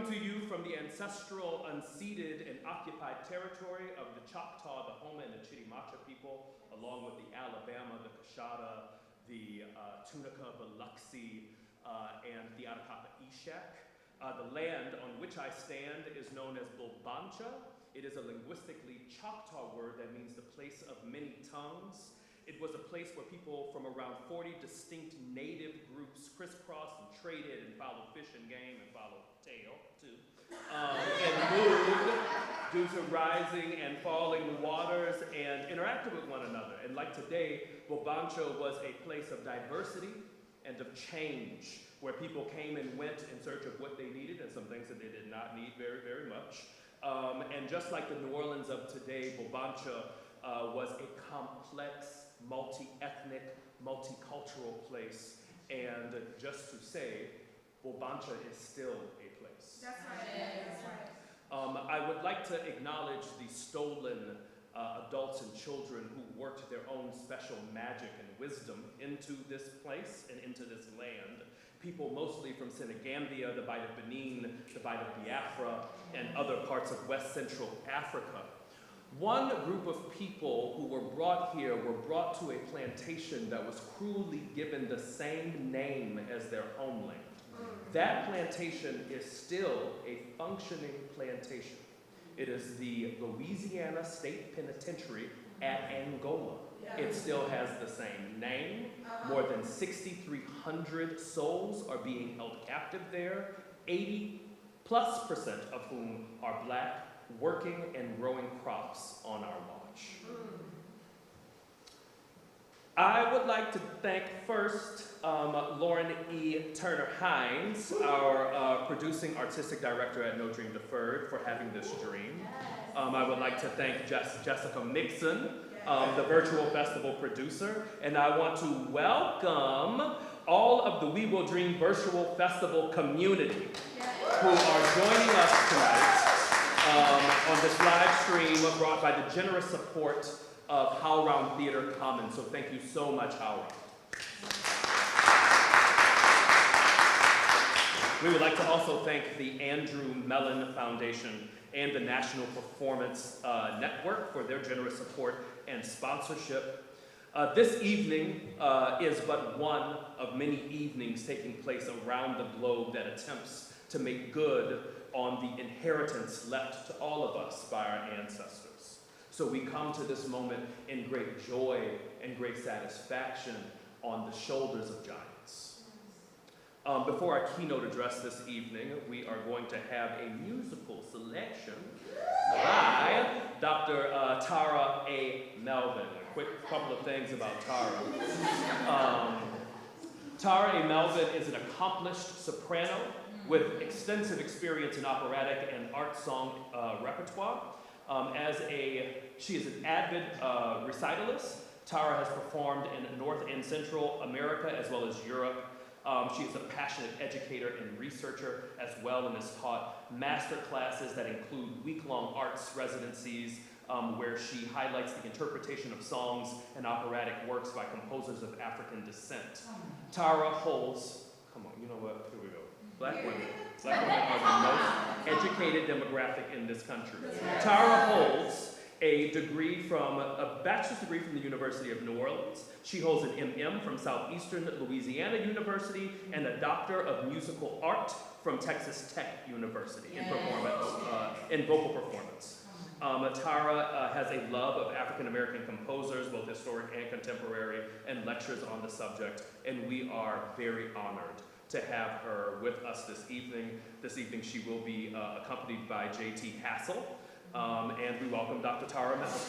coming to you from the ancestral, unceded, and occupied territory of the Choctaw, the Homa, and the Chitimacha people, along with the Alabama, the Coshada, the Tunica, Biloxi, and the Atacama Eshak. The land on which I stand is known as Bulbancha. It is a linguistically Choctaw word that means the place of many tongues. It was a place where people from around 40 distinct native groups crisscrossed and traded and followed fish and game and followed tail too, and moved due to rising and falling waters and interacted with one another. And like today, Bulbancha was a place of diversity and of change, where people came and went in search of what they needed and some things that they did not need very, very much. And just like the New Orleans of today, Bulbancha was a complex, multi-ethnic, multicultural place. And just to say, Bulbancha is still a place. That's right. That's right. I would like to acknowledge the stolen adults and children who worked their own special magic and wisdom into this place and into this land. People mostly from Senegambia, the Bight of Benin, the Bight of Biafra, and other parts of West Central Africa. One group of people who were brought here were brought to a plantation that was cruelly given the same name as their homeland. That plantation is still a functioning plantation. It is the Louisiana State Penitentiary at Angola. It still has the same name. More than 6,300 souls are being held captive there, 80+% of whom are Black, working and growing crops on our watch. I would like to thank first Lauren E. Turner-Hines, our producing artistic director at No Dream Deferred, for having this dream. I would like to thank Jessica Mixon, the virtual festival producer, and I want to welcome all of the We Will Dream virtual festival community who are joining us tonight on this live stream brought by the generous support of HowlRound Theater Commons. So thank you so much, HowlRound. We would like to also thank the Andrew Mellon Foundation and the National Performance Network for their generous support and sponsorship. This evening is but one of many evenings taking place around the globe that attempts to make good on the inheritance left to all of us by our ancestors. So we come to this moment in great joy and great satisfaction on the shoulders of giants. Before our keynote address this evening, we are going to have a musical selection by Dr. Tara A. Melvin. A quick couple of things about Tara. Tara A. Melvin is an accomplished soprano with extensive experience in operatic and art song repertoire. She is an avid recitalist. Tara has performed in North and Central America as well as Europe. She is a passionate educator and researcher as well, and has taught master classes that include week-long arts residencies where she highlights the interpretation of songs and operatic works by composers of African descent. Tara holds, come on, you know what, here we go. Black women are the most educated demographic in this country. Tara holds a bachelor's degree from the University of New Orleans. She holds an M.M. from Southeastern Louisiana University and a Doctor of Musical Art from Texas Tech University in vocal performance. Tara has a love of African American composers, both historic and contemporary, and lectures on the subject, and we are very honored to have her with us this evening. This evening she will be accompanied by J.T. Hassel, and we welcome Dr. Tara Melvin.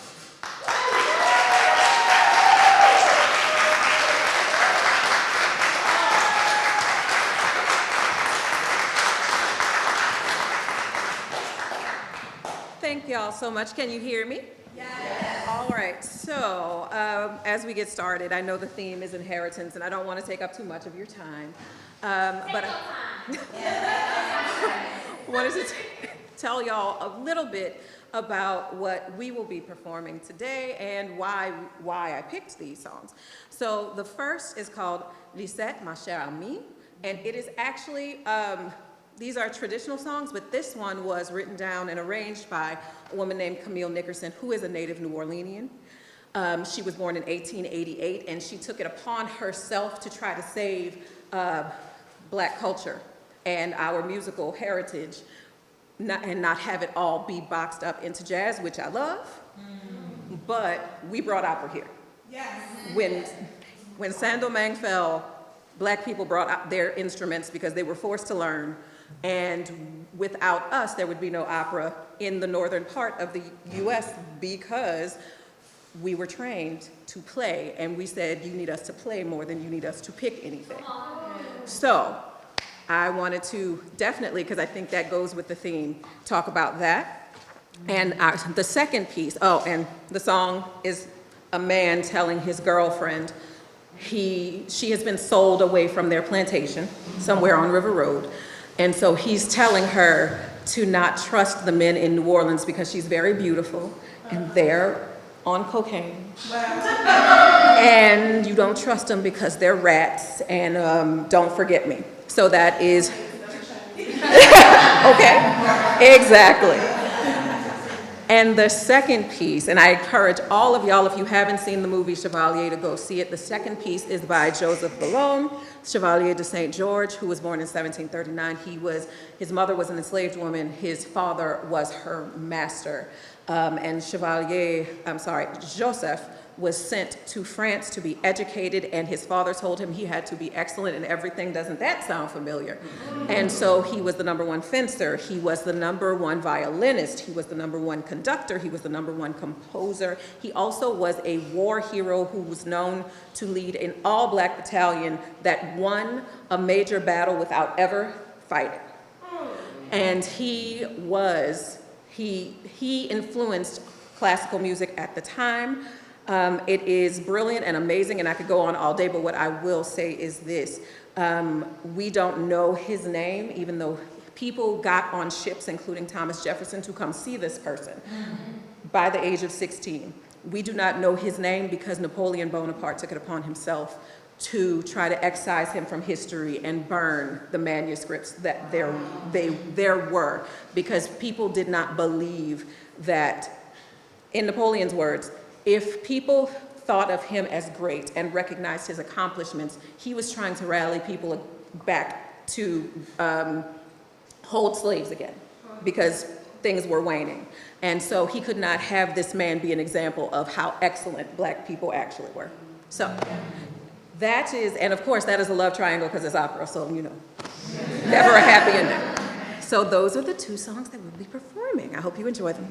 Thank y'all so much. Can you hear me? Yes. All right, so as we get started, I know the theme is inheritance, and I don't want to take up too much of your time. But I wanted to tell y'all a little bit about what we will be performing today and why I picked these songs. So the first is called Lisette, ma chère amie, and it is actually these are traditional songs, but this one was written down and arranged by a woman named Camille Nickerson, who is a native New Orleanian. She was born in 1888, and she took it upon herself to try to save Black culture and our musical heritage, and not have it all be boxed up into jazz, which I love, but we brought opera here. Yes. When Saint-Domingue fell, Black people brought out their instruments because they were forced to learn, and without us, there would be no opera in the northern part of the US because we were trained to play, and we said, you need us to play more than you need us to pick anything. So I wanted to definitely, because I think that goes with the theme, talk about that. And the second piece, and the song is a man telling his girlfriend she has been sold away from their plantation somewhere on River Road. And so he's telling her to not trust the men in New Orleans because she's very beautiful and they're on cocaine. And you don't trust them because they're rats, and don't forget me. So that is, okay, exactly. And the second piece, and I encourage all of y'all, if you haven't seen the movie Chevalier, to go see it. The second piece is by Joseph Boulogne, Chevalier de Saint George, who was born in 1739. His mother was an enslaved woman. His father was her master. And Joseph was sent to France to be educated, and his father told him he had to be excellent in everything. Doesn't that sound familiar? And so he was the #1 fencer, he was the #1 violinist, he was the #1 conductor, he was the #1 composer. He also was a war hero who was known to lead an all-Black battalion that won a major battle without ever fighting. And he influenced classical music at the time. It is brilliant and amazing, and I could go on all day, but what I will say is this. We don't know his name, even though people got on ships, including Thomas Jefferson, to come see this person by the age of 16. We do not know his name because Napoleon Bonaparte took it upon himself to try to excise him from history and burn the manuscripts that there were, because people did not believe that, in Napoleon's words, if people thought of him as great and recognized his accomplishments, he was trying to rally people back to hold slaves again because things were waning. And so he could not have this man be an example of how excellent Black people actually were. So that is, and of course that is a love triangle because it's opera, so you know, never a happy ending. So those are the two songs that we'll be performing. I hope you enjoy them.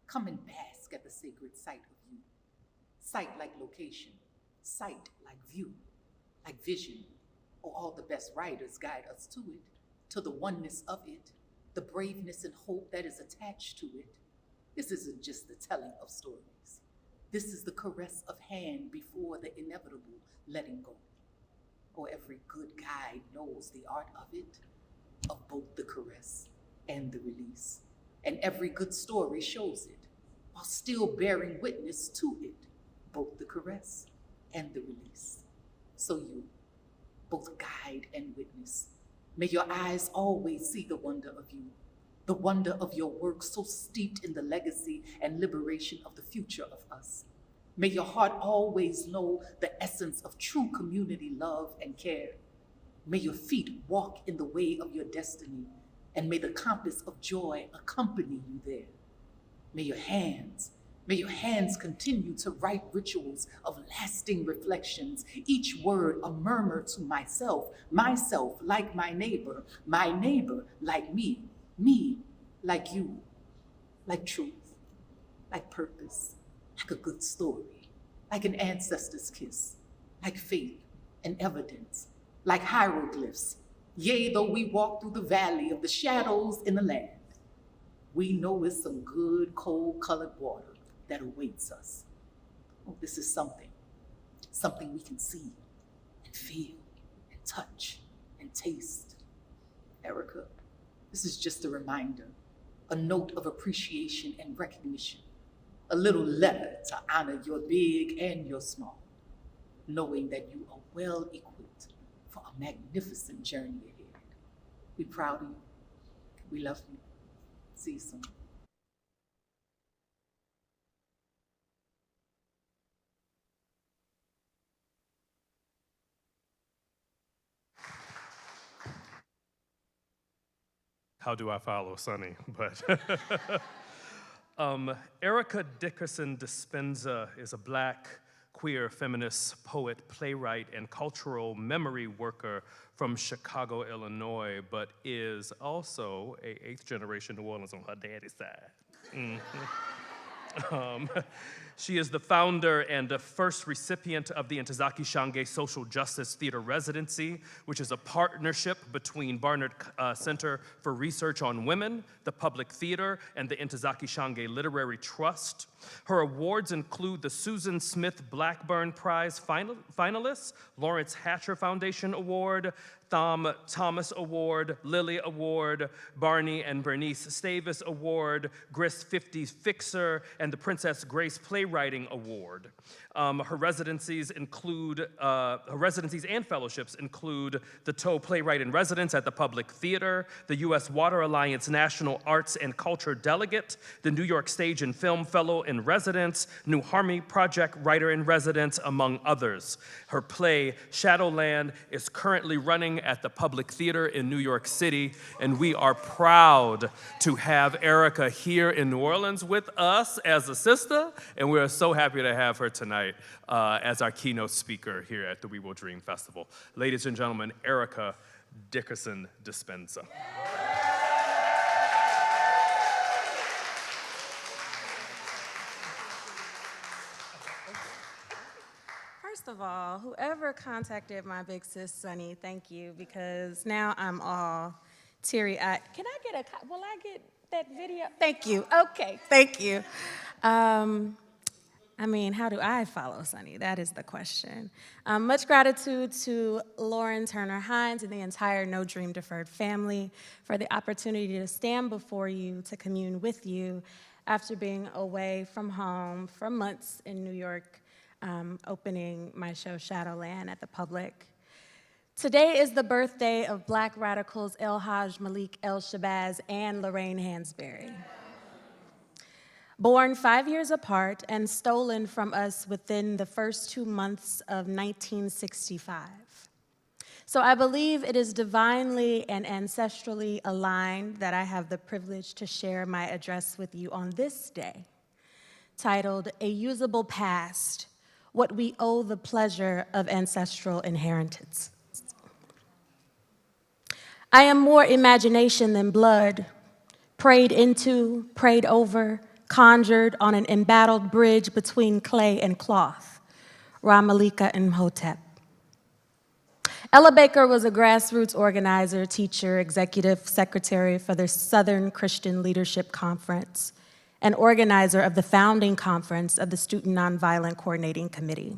Come and bask at the sacred sight of you. Sight like location, sight like view, like vision, or all the best writers guide us to it, to the oneness of it, the braveness and hope that is attached to it. This isn't just the telling of stories. This is the caress of hand before the inevitable letting go. Oh, every good guide knows the art of it, of both the caress and the release. And every good story shows it, while still bearing witness to it, both the caress and the release. So you, both guide and witness, may your eyes always see the wonder of you, the wonder of your work so steeped in the legacy and liberation of the future of us. May your heart always know the essence of true community love and care. May your feet walk in the way of your destiny, and may the compass of joy accompany you there. May your hands continue to write rituals of lasting reflections, each word a murmur to myself, myself like my neighbor like me like you, like truth, like purpose, like a good story, like an ancestor's kiss, like faith and evidence, like hieroglyphs. Yea, though we walk through the valley of the shadows in the land, we know it's some good, cold-colored water that awaits us. Oh, this is something we can see and feel and touch and taste. Ericka, this is just a reminder, a note of appreciation and recognition, a little letter to honor your big and your small, knowing that you are well equipped for a magnificent journey ahead. We're proud of you. We love you. See you soon. How do I follow Sonny? But Ericka Dickerson-Despenza is a Black, queer, feminist, poet, playwright, and cultural memory worker from Chicago, Illinois, but is also a 8th generation New Orleans on her daddy's side. She is the founder and the first recipient of the Ntozake Shange Social Justice Theater Residency, which is a partnership between Barnard Center for Research on Women, the Public Theater, and the Ntozake Shange Literary Trust. Her awards include the Susan Smith Blackburn Prize finalists, Lawrence Hatcher Foundation Award, Thom Thomas Award, Lilly Award, Barney and Bernice Stavis Award, Grist 50s Fixer, and the Princess Grace Playwriting Award. Her residencies and fellowships include the Toe Playwright in Residence at the Public Theater, the U.S. Water Alliance National Arts and Culture Delegate, the New York Stage and Film Fellow in Residence, New Harmony Project Writer in Residence, among others. Her play, Shadowland, is currently running at the Public Theater in New York City, and we are proud to have Ericka here in New Orleans with us as a sister, and we are so happy to have her tonight as our keynote speaker here at the We Will Dream Festival. Ladies and gentlemen, Ericka Dickerson-Despenza. First of all, whoever contacted my big sis, Sunny, thank you, because now I'm all teary-eyed. Can I get will I get that video? Thank you. Okay, thank you. I mean, how do I follow Sunny? That is the question. Much gratitude to Lauren Turner Hines and the entire No Dream Deferred family for the opportunity to stand before you, to commune with you after being away from home for months in New York, opening my show Shadowland at the Public. Today is the birthday of Black radicals El Haj Malik El Shabazz and Lorraine Hansberry. Born 5 years apart and stolen from us within the first 2 months of 1965. So I believe it is divinely and ancestrally aligned that I have the privilege to share my address with you on this day, titled A Usable Past, What We Owe the Pleasure of Ancestral Inheritance. I am more imagination than blood, prayed into, prayed over, conjured on an embattled bridge between clay and cloth, Ramalika and Hotep. Ella Baker was a grassroots organizer, teacher, executive secretary for the Southern Christian Leadership Conference, and organizer of the founding conference of the Student Nonviolent Coordinating Committee.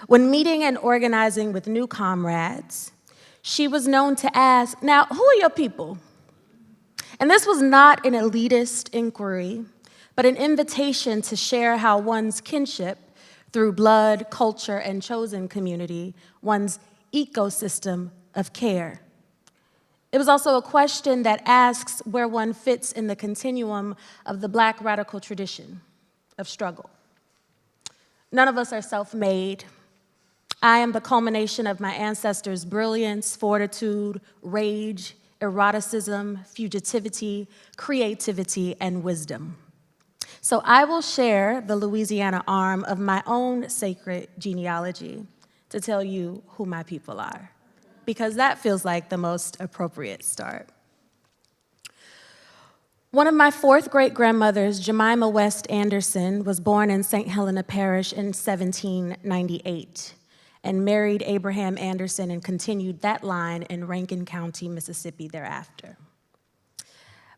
When meeting and organizing with new comrades, she was known to ask, now, who are your people? And this was not an elitist inquiry, but an invitation to share how one's kinship through blood, culture, and chosen community, one's ecosystem of care. It was also a question that asks where one fits in the continuum of the Black radical tradition of struggle. None of us are self-made. I am the culmination of my ancestors' brilliance, fortitude, rage, eroticism, fugitivity, creativity, and wisdom. So I will share the Louisiana arm of my own sacred genealogy to tell you who my people are, because that feels like the most appropriate start. One of my fourth great-grandmothers, Jemima West Anderson, was born in St. Helena Parish in 1798 and married Abraham Anderson and continued that line in Rankin County, Mississippi thereafter.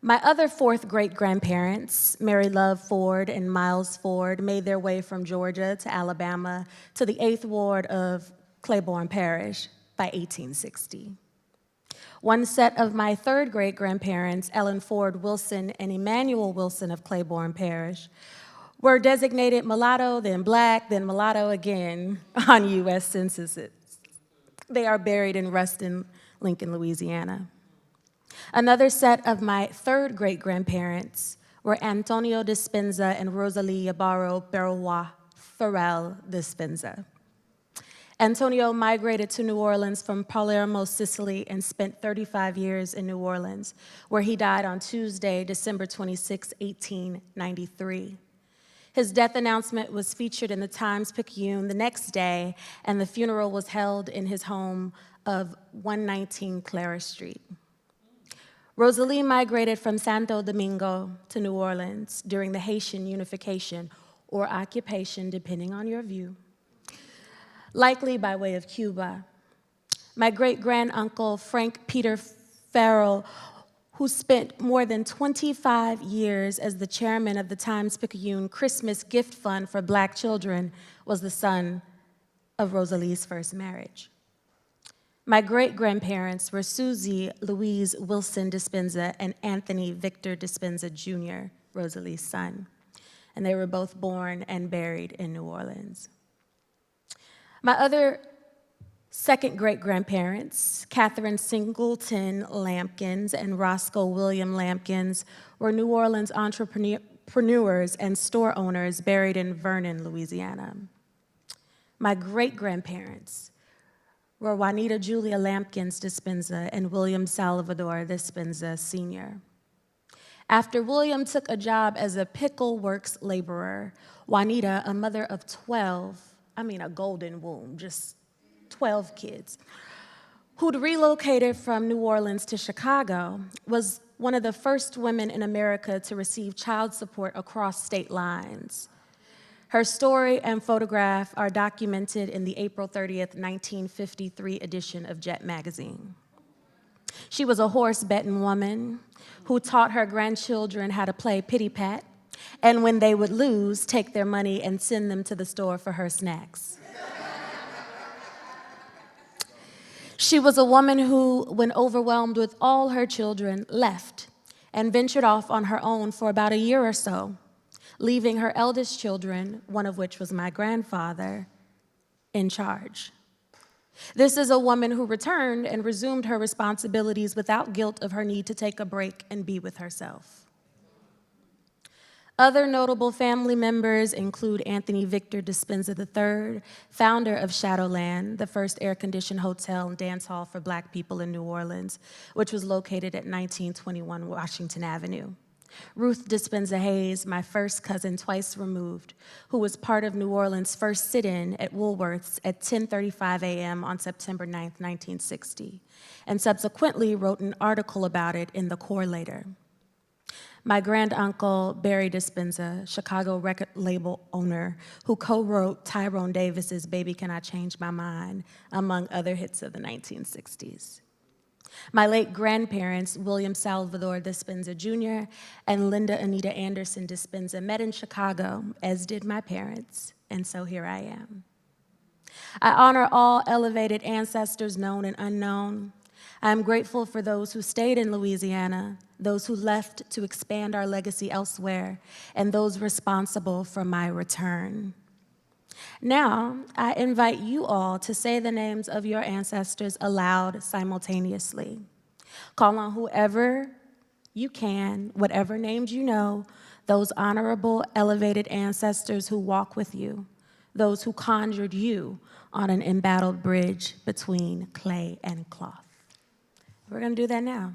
My other fourth great-grandparents, Mary Love Ford and Miles Ford, made their way from Georgia to Alabama to the 8th Ward of Claiborne Parish by 1860. One set of my third great-grandparents, Ellen Ford Wilson and Emmanuel Wilson of Claiborne Parish, were designated mulatto, then black, then mulatto again on U.S. censuses. They are buried in Ruston, Lincoln, Louisiana. Another set of my third great-grandparents were Antonio Despenza and Rosalie Yabaro Berois Farrell Despenza. Antonio migrated to New Orleans from Palermo, Sicily, and spent 35 years in New Orleans, where he died on Tuesday, December 26, 1893. His death announcement was featured in the Times-Picayune the next day, and the funeral was held in his home of 119 Clara Street. Rosalie migrated from Santo Domingo to New Orleans during the Haitian unification, or occupation, depending on your view, likely by way of Cuba. My great-granduncle, Frank Peter Farrell, who spent more than 25 years as the chairman of the Times-Picayune Christmas Gift Fund for Black children, was the son of Rosalie's first marriage. My great-grandparents were Susie Louise Wilson Despenza and Anthony Victor Despenza Jr., Rosalie's son, and they were both born and buried in New Orleans. My other second great-grandparents, Catherine Singleton Lampkins and Roscoe William Lampkins, were New Orleans entrepreneurs and store owners buried in Vernon, Louisiana. My great-grandparents were Juanita Julia Lampkins Despenza and William Salvador Despenza Sr. After William took a job as a pickle works laborer, Juanita, a mother of 12, a golden womb, just 12 kids, who'd relocated from New Orleans to Chicago, was one of the first women in America to receive child support across state lines. Her story and photograph are documented in the April 30th, 1953 edition of Jet magazine. She was a horse-betting woman who taught her grandchildren how to play pity-pat, and when they would lose, take their money and send them to the store for her snacks. She was a woman who, when overwhelmed with all her children, left and ventured off on her own for about a year or so, leaving her eldest children, one of which was my grandfather, in charge. This is a woman who returned and resumed her responsibilities without guilt of her need to take a break and be with herself. Other notable family members include Anthony Victor Despenza III, founder of Shadowland, the first air-conditioned hotel and dance hall for Black people in New Orleans, which was located at 1921 Washington Avenue. Ruth Despenza Hayes, my first cousin twice removed, who was part of New Orleans' first sit-in at Woolworth's at 10:35 a.m. on September 9, 1960, and subsequently wrote an article about it in The Correlator. My granduncle, Barry Despenza, Chicago record label owner, who co-wrote Tyrone Davis's Baby Can I Change My Mind, among other hits of the 1960s. My late grandparents, William Salvador Despenza Jr. and Linda Anita Anderson Despenza, met in Chicago, as did my parents, and so here I am. I honor all elevated ancestors, known and unknown. I am grateful for those who stayed in Louisiana, those who left to expand our legacy elsewhere, and those responsible for my return. Now, I invite you all to say the names of your ancestors aloud simultaneously. Call on whoever you can, whatever names you know, those honorable, elevated ancestors who walk with you, those who conjured you on an embattled bridge between clay and cloth. We're going to do that now.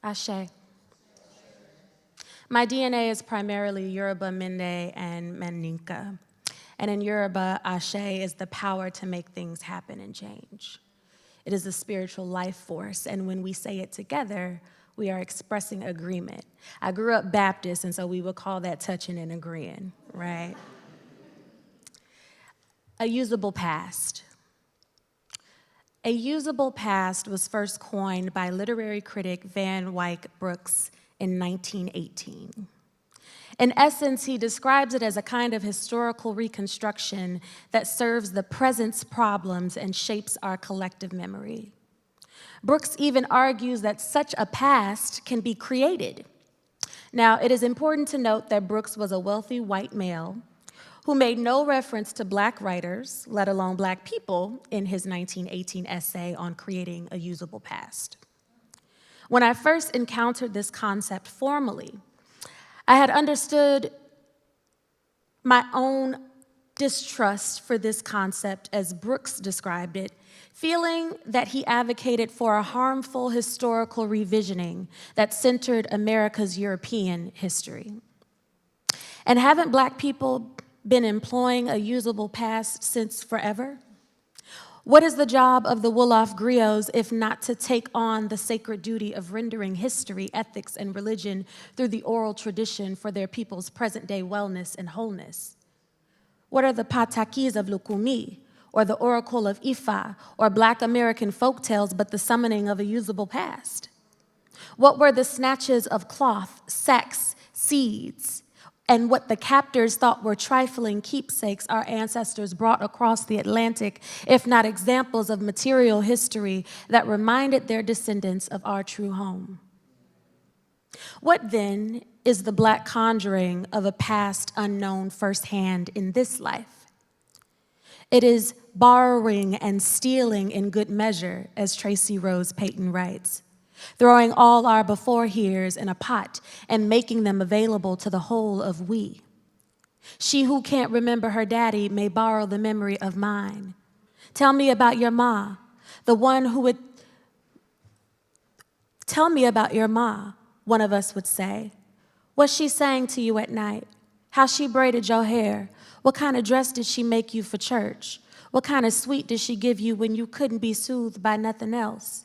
Ashe. My DNA is primarily Yoruba, Mende, and Mandinka. And in Yoruba, Ashe is the power to make things happen and change. It is a spiritual life force, and when we say it together, we are expressing agreement. I grew up Baptist, and so we would call that touching and agreeing, right? A usable past. A usable past was first coined by literary critic Van Wyck Brooks in 1918. In essence, he describes it as a kind of historical reconstruction that serves the present's problems and shapes our collective memory. Brooks even argues that such a past can be created. Now, it is important to note that Brooks was a wealthy white male who made no reference to Black writers, let alone Black people, in his 1918 essay on creating a usable past. When I first encountered this concept formally, I had understood my own distrust for this concept as Brooks described it, feeling that he advocated for a harmful historical revisioning that centered America's European history. And haven't Black people been employing a usable past since forever? What is the job of the Wolof griots if not to take on the sacred duty of rendering history, ethics, and religion through the oral tradition for their people's present-day wellness and wholeness? What are the patakis of Lukumi, or the oracle of Ifa, or Black American folktales but the summoning of a usable past? What were the snatches of cloth, sex, seeds, and what the captors thought were trifling keepsakes our ancestors brought across the Atlantic, if not examples of material history that reminded their descendants of our true home? What then is the Black conjuring of a past unknown firsthand in this life? It is borrowing and stealing in good measure, as Tracy Rose Payton writes, throwing all our before-heres in a pot and making them available to the whole of we. She who can't remember her daddy may borrow the memory of mine. Tell me about your ma. The one who would tell me about your ma, one of us would say. What she sang to you at night, how she braided your hair, what kind of dress did she make you for church, what kind of sweet did she give you when you couldn't be soothed by nothing else.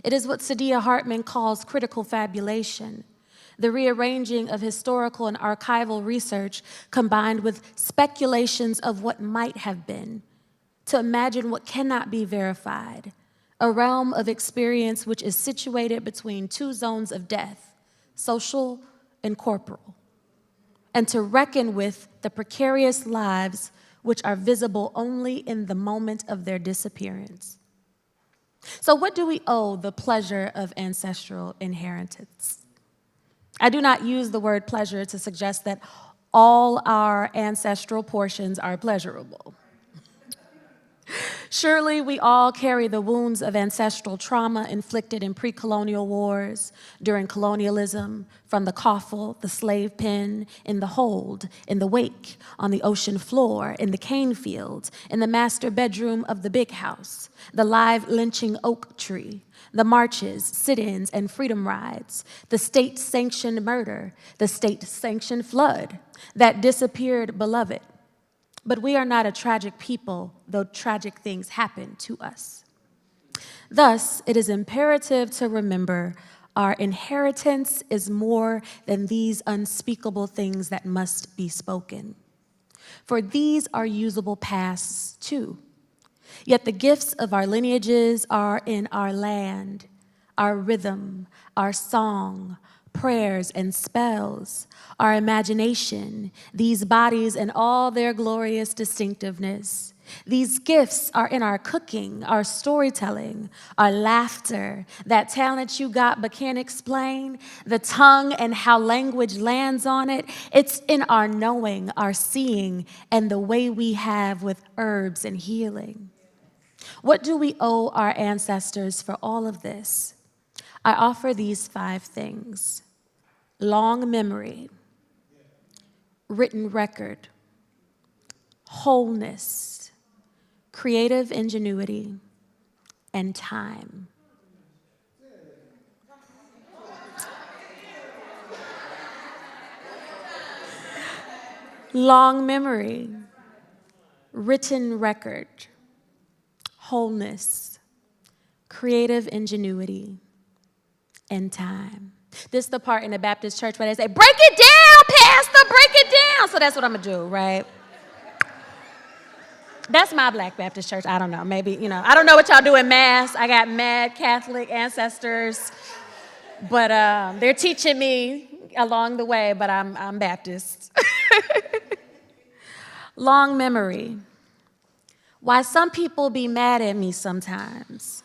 It is what Saidiya Hartman calls critical fabulation, the rearranging of historical and archival research combined with speculations of what might have been, to imagine what cannot be verified, a realm of experience which is situated between two zones of death, social and corporal, and to reckon with the precarious lives which are visible only in the moment of their disappearance. So what do we owe the pleasure of ancestral inheritance? I do not use the word pleasure to suggest that all our ancestral portions are pleasurable. Surely we all carry the wounds of ancestral trauma inflicted in pre-colonial wars, during colonialism, from the coffle, the slave pen, in the hold, in the wake, on the ocean floor, in the cane field, in the master bedroom of the big house, the live lynching oak tree, the marches, sit-ins, and freedom rides, the state-sanctioned murder, the state-sanctioned flood, that disappeared beloved. But we are not a tragic people, though tragic things happen to us. Thus, it is imperative to remember our inheritance is more than these unspeakable things that must be spoken. For these are usable pasts too. Yet the gifts of our lineages are in our land, our rhythm, our song, prayers and spells, our imagination, these bodies and all their glorious distinctiveness. These gifts are in our cooking, our storytelling, our laughter, that talent you got but can't explain, the tongue and how language lands on it. It's in our knowing, our seeing, and the way we have with herbs and healing. What do we owe our ancestors for all of this? I offer these 5 things: long memory, written record, wholeness, creative ingenuity, and time. Long memory, written record, wholeness, creative ingenuity, and time. This is the part in the Baptist church where they say, break it down, Pastor, break it down. So that's what I'm gonna do, right? That's my Black Baptist church. I don't know, maybe, I don't know what y'all do in Mass. I got mad Catholic ancestors, but they're teaching me along the way, but I'm Baptist. Long memory. Why some people be mad at me sometimes.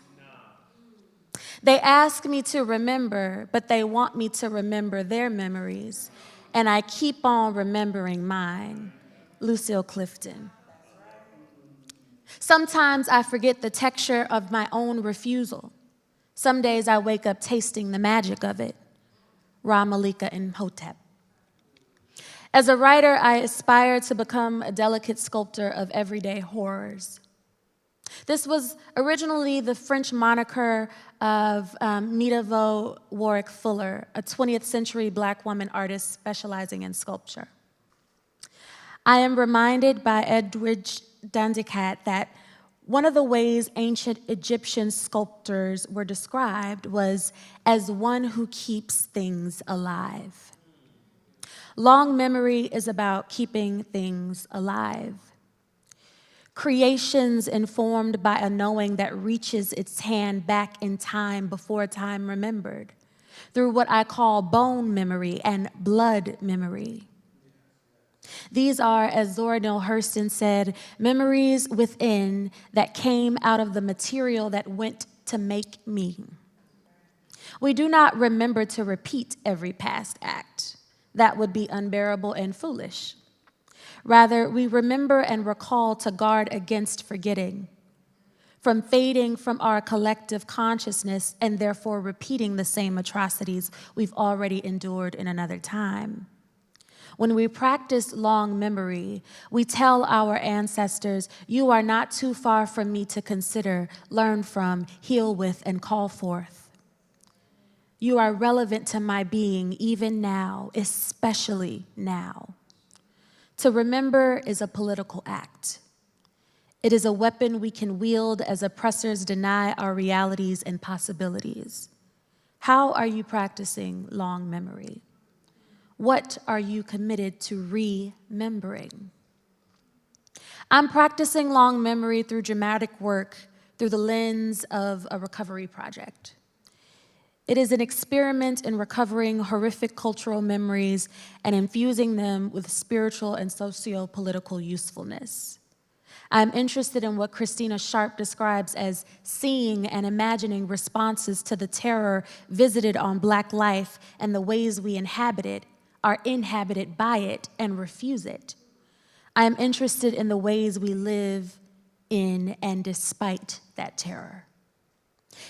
They ask me to remember, but they want me to remember their memories, and I keep on remembering mine. Lucille Clifton. Sometimes I forget the texture of my own refusal. Some days I wake up tasting the magic of it. Ra Malika and Hotep. As a writer, I aspire to become a delicate sculptor of everyday horrors. This was originally the French moniker of Midavo Warwick Fuller, a 20th century Black woman artist specializing in sculpture. I am reminded by Edwidge Dandicat that one of the ways ancient Egyptian sculptors were described was as one who keeps things alive. Long memory is about keeping things alive. Creations informed by a knowing that reaches its hand back in time before time remembered, through what I call bone memory and blood memory. These are, as Zora Neale Hurston said, memories within that came out of the material that went to make me. We do not remember to repeat every past act. That would be unbearable and foolish. Rather, we remember and recall to guard against forgetting, from fading from our collective consciousness and therefore repeating the same atrocities we've already endured in another time. When we practice long memory, we tell our ancestors, "You are not too far from me to consider, learn from, heal with, and call forth. You are relevant to my being even now, especially now." To remember is a political act. It is a weapon we can wield as oppressors deny our realities and possibilities. How are you practicing long memory? What are you committed to remembering? I'm practicing long memory through dramatic work through the lens of a recovery project. It is an experiment in recovering horrific cultural memories and infusing them with spiritual and socio-political usefulness. I'm interested in what Christina Sharp describes as seeing and imagining responses to the terror visited on Black life and the ways we inhabit it, are inhabited by it, and refuse it. I am interested in the ways we live in and despite that terror.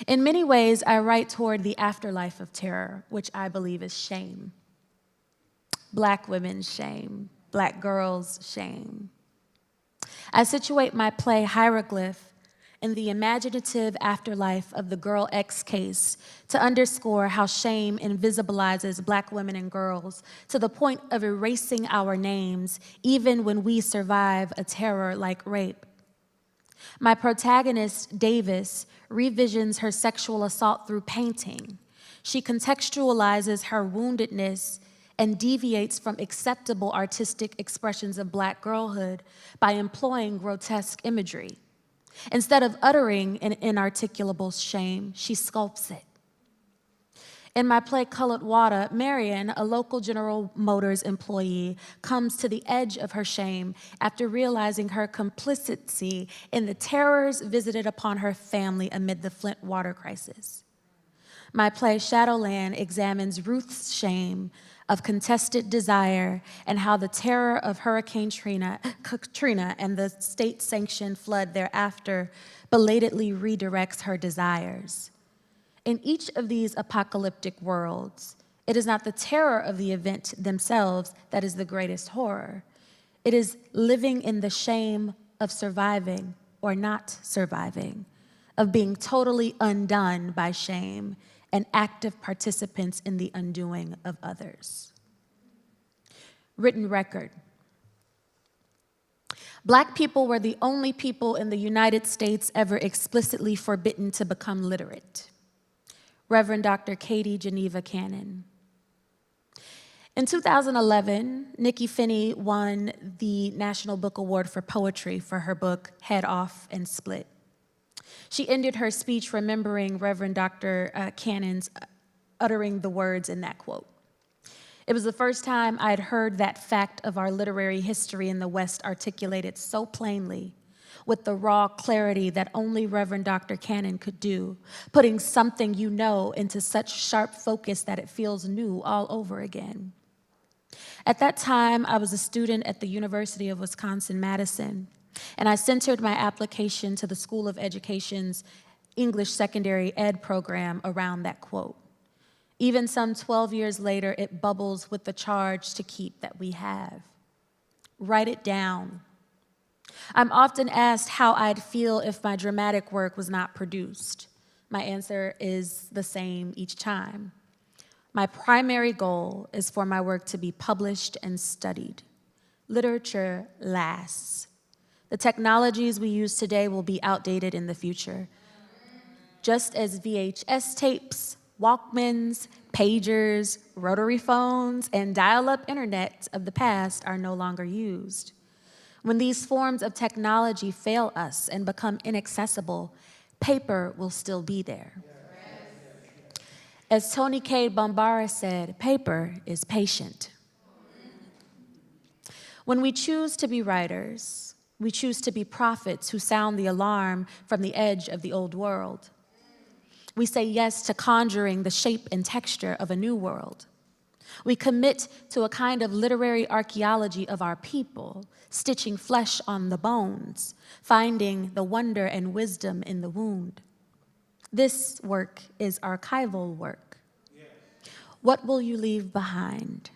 In many ways, I write toward the afterlife of terror, which I believe is shame. Black women's shame, Black girls' shame. I situate my play Hieroglyph in the imaginative afterlife of the Girl X case to underscore how shame invisibilizes Black women and girls to the point of erasing our names even when we survive a terror like rape. My protagonist, Davis, revisions her sexual assault through painting. She contextualizes her woundedness and deviates from acceptable artistic expressions of Black girlhood by employing grotesque imagery. Instead of uttering an inarticulable shame, she sculpts it. In my play Colored Water, Marion, a local General Motors employee, comes to the edge of her shame after realizing her complicity in the terrors visited upon her family amid the Flint water crisis. My play Shadowland examines Ruth's shame of contested desire and how the terror of Hurricane Katrina and the state-sanctioned flood thereafter belatedly redirects her desires. In each of these apocalyptic worlds, it is not the terror of the event themselves that is the greatest horror. It is living in the shame of surviving or not surviving, of being totally undone by shame and active participants in the undoing of others. Written record. Black people were the only people in the United States ever explicitly forbidden to become literate. Reverend Dr. Katie Geneva Cannon. In 2011, Nikki Finney won the National Book Award for Poetry for her book, Head Off and Split. She ended her speech remembering Reverend Dr. Cannon's uttering the words in that quote. It was the first time I'd heard that fact of our literary history in the West articulated so plainly, with the raw clarity that only Reverend Dr. Cannon could do, putting something you know into such sharp focus that it feels new all over again. At that time, I was a student at the University of Wisconsin-Madison, and I centered my application to the School of Education's English Secondary Ed program around that quote. Even some 12 years later, it bubbles with the charge to keep that we have. Write it down. I'm often asked how I'd feel if my dramatic work was not produced. My answer is the same each time. My primary goal is for my work to be published and studied. Literature lasts. The technologies we use today will be outdated in the future. Just as VHS tapes, Walkmans, pagers, rotary phones, and dial-up internet of the past are no longer used. When these forms of technology fail us and become inaccessible, paper will still be there. As Tony K. Bombara said, paper is patient. When we choose to be writers, we choose to be prophets who sound the alarm from the edge of the old world. We say yes to conjuring the shape and texture of a new world. We commit to a kind of literary archaeology of our people, stitching flesh on the bones, finding the wonder and wisdom in the wound. This work is archival work. What will you leave behind?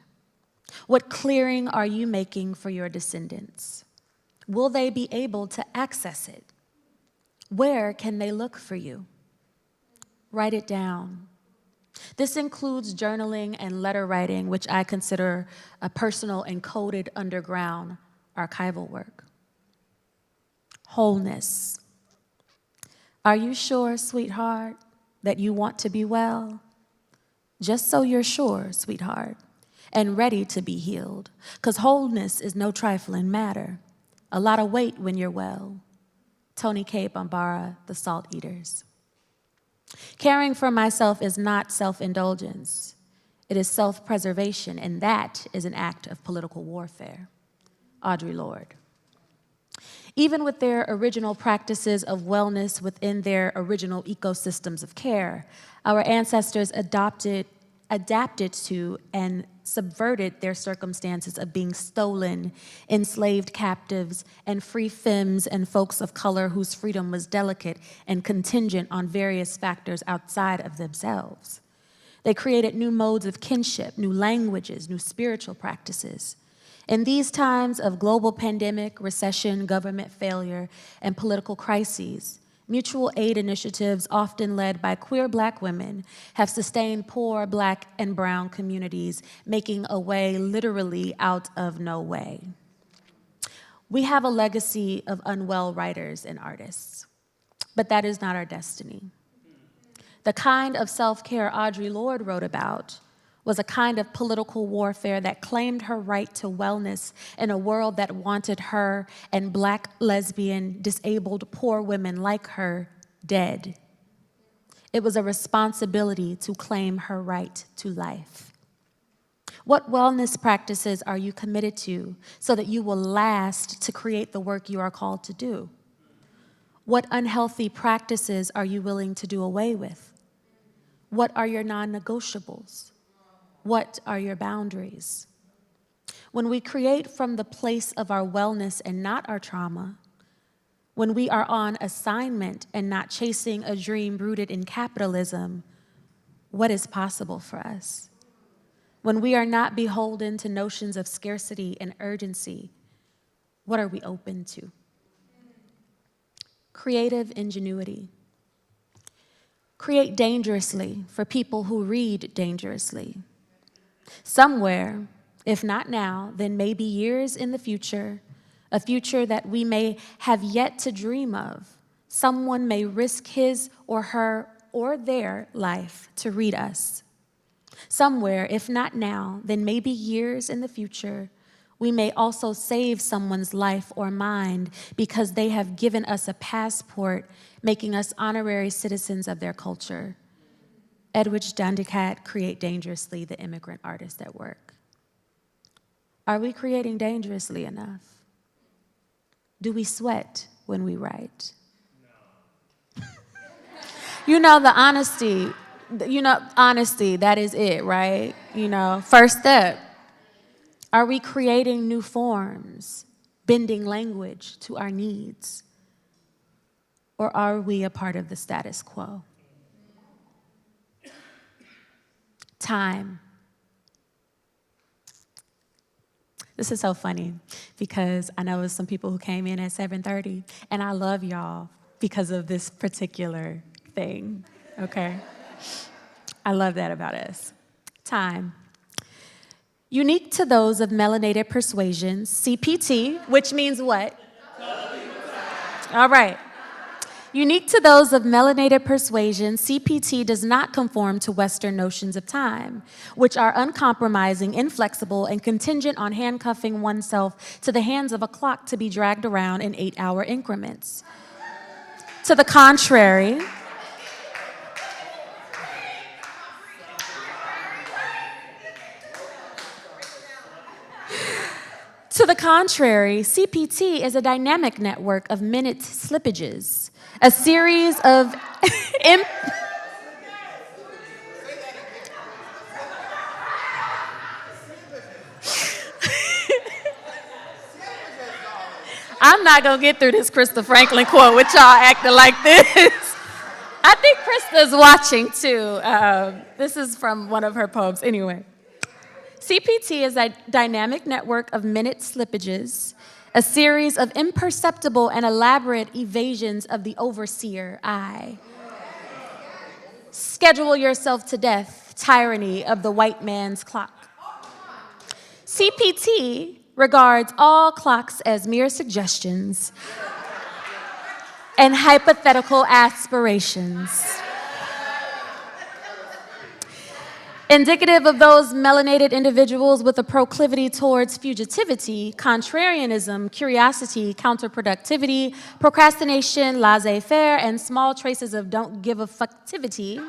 What clearing are you making for your descendants? Will they be able to access it? Where can they look for you? Write it down. This includes journaling and letter writing, which I consider a personal and coded underground archival work. Wholeness. Are you sure, sweetheart, that you want to be well? Just so you're sure, sweetheart, and ready to be healed, because wholeness is no trifling matter. A lot of weight when you're well. Tony K. Bambara, The Salt Eaters. Caring for myself is not self-indulgence. It is self-preservation, and that is an act of political warfare. Audre Lorde. Even with their original practices of wellness within their original ecosystems of care, our ancestors adapted to and subverted their circumstances of being stolen, enslaved captives, and free femmes and folks of color whose freedom was delicate and contingent on various factors outside of themselves. They created new modes of kinship, new languages, new spiritual practices. In these times of global pandemic, recession, government failure, and political crises, mutual aid initiatives, often led by queer Black women, have sustained poor Black and brown communities, making a way literally out of no way. We have a legacy of unwell writers and artists, but that is not our destiny. The kind of self-care Audre Lorde wrote about was a kind of political warfare that claimed her right to wellness in a world that wanted her and Black, lesbian, disabled, poor women like her dead. It was a responsibility to claim her right to life. What wellness practices are you committed to so that you will last to create the work you are called to do? What unhealthy practices are you willing to do away with? What are your non-negotiables? What are your boundaries? When we create from the place of our wellness and not our trauma, when we are on assignment and not chasing a dream rooted in capitalism, what is possible for us? When we are not beholden to notions of scarcity and urgency, what are we open to? Creative ingenuity. Create dangerously for people who read dangerously. Somewhere, if not now, then maybe years in the future, a future that we may have yet to dream of, someone may risk his or her or their life to read us. Somewhere, if not now, then maybe years in the future, we may also save someone's life or mind because they have given us a passport, making us honorary citizens of their culture. Edwidge Dandikat, Create Dangerously, the immigrant artist at work. Are we creating dangerously enough? Do we sweat when we write? No. The honesty, that is it, right? First step. Are we creating new forms, bending language to our needs? Or are we a part of the status quo? Time. This is so funny because I know there's some people who came in at 7:30, and I love y'all because of this particular thing, okay? I love that about us. Time. Unique to those of melanated persuasions, CPT, which means what? All right. Unique to those of melanated persuasion, CPT does not conform to Western notions of time, which are uncompromising, inflexible, and contingent on handcuffing oneself to the hands of a clock to be dragged around in 8-hour increments. To the contrary, CPT is a dynamic network of minute slippages, a series of I'm not going to get through this Krista Franklin quote with y'all acting like this. I think Krista's watching too. This is from one of her poems. Anyway. CPT is a dynamic network of minute slippages, a series of imperceptible and elaborate evasions of the overseer I. Schedule yourself to death, tyranny of the white man's clock. CPT regards all clocks as mere suggestions and hypothetical aspirations. Indicative of those melanated individuals with a proclivity towards fugitivity, contrarianism, curiosity, counterproductivity, procrastination, laissez-faire, and small traces of don't give a fucktivity.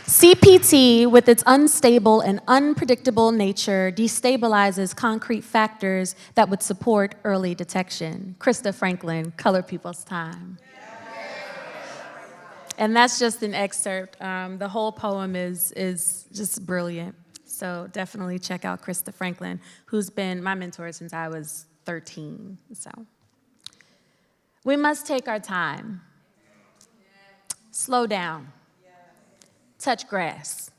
CPT, with its unstable and unpredictable nature, destabilizes concrete factors that would support early detection. Krista Franklin, Colored People's Time. And that's just an excerpt. The whole poem is just brilliant. So definitely check out Krista Franklin, who's been my mentor since I was 13. So we must take our time. Slow down. Touch grass.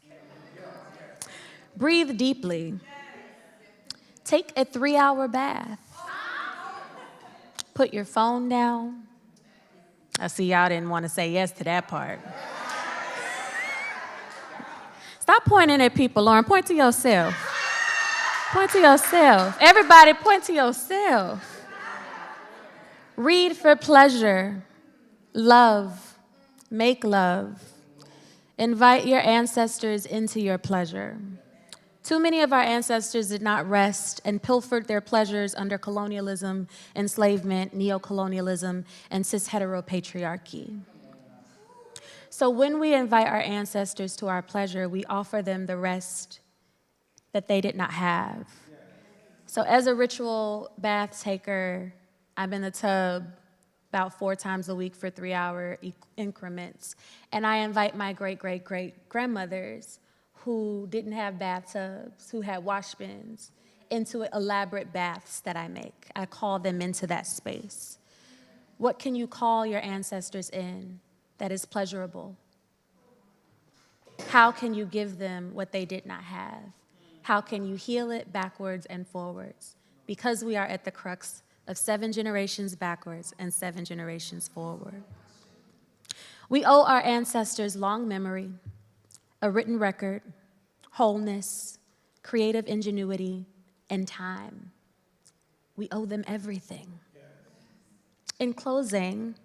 Breathe deeply. Take a 3-hour bath. Put your phone down. I see y'all didn't want to say yes to that part. Stop pointing at people, Lauren. Point to yourself. Point to yourself. Everybody, point to yourself. Read for pleasure. Love. Make love. Invite your ancestors into your pleasure. Too many of our ancestors did not rest and pilfered their pleasures under colonialism, enslavement, neocolonialism, and cis-heteropatriarchy. So when we invite our ancestors to our pleasure, we offer them the rest that they did not have. So as a ritual bath taker, I'm in the tub about 4 times a week for 3-hour increments. And I invite my great-great-great-grandmothers who didn't have bathtubs, who had wash bins, into elaborate baths that I make. I call them into that space. What can you call your ancestors in that is pleasurable? How can you give them what they did not have? How can you heal it backwards and forwards? Because we are at the crux of 7 generations backwards and 7 generations forward. We owe our ancestors long memory, a written record, wholeness, creative ingenuity, and time. We owe them everything. In closing,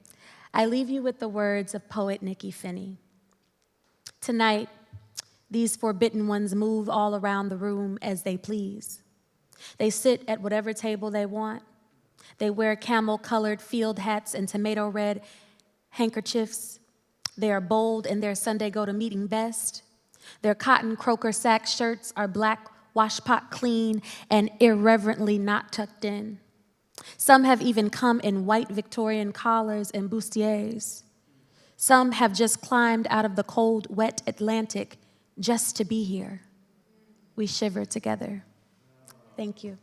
I leave you with the words of poet Nikki Finney. Tonight, these forbidden ones move all around the room as they please. They sit at whatever table they want. They wear camel-colored field hats and tomato-red handkerchiefs. They are bold in their Sunday go-to-meeting best. Their cotton croaker sack shirts are black, washpot clean, and irreverently not tucked in. Some have even come in white Victorian collars and bustiers. Some have just climbed out of the cold, wet Atlantic just to be here. We shiver together. Thank you.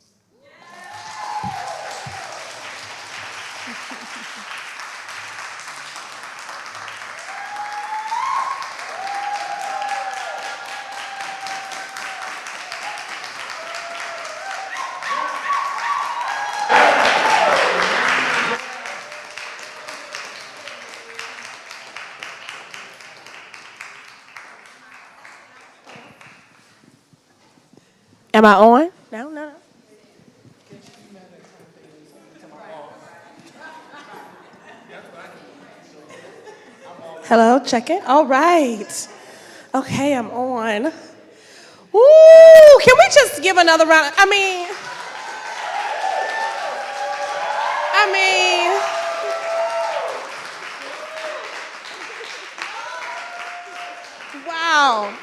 Am I on? No. Hello, check it. All right. Okay, I'm on. Woo! Can we just give another round? I mean, wow.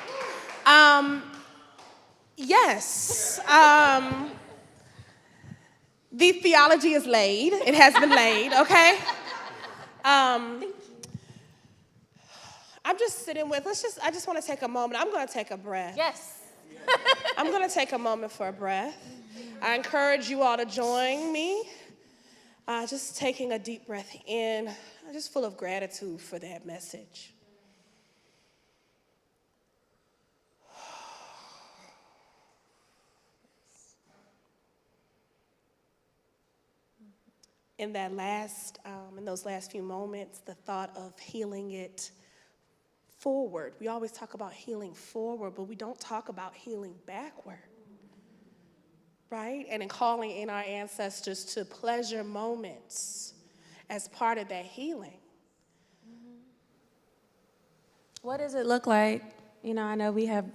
Yes. The theology is laid. It has been laid, okay? I'm just sitting with, I just want to take a moment. I'm going to take a breath. Yes. I'm going to take a moment for a breath. I encourage you all to join me. Just taking a deep breath in. I'm just full of gratitude for that message. in those last few moments, the thought of healing it forward. We always talk about healing forward, but we don't talk about healing backward, right? And in calling in our ancestors to pleasure moments as part of that healing. What does it look like? You know, I know we have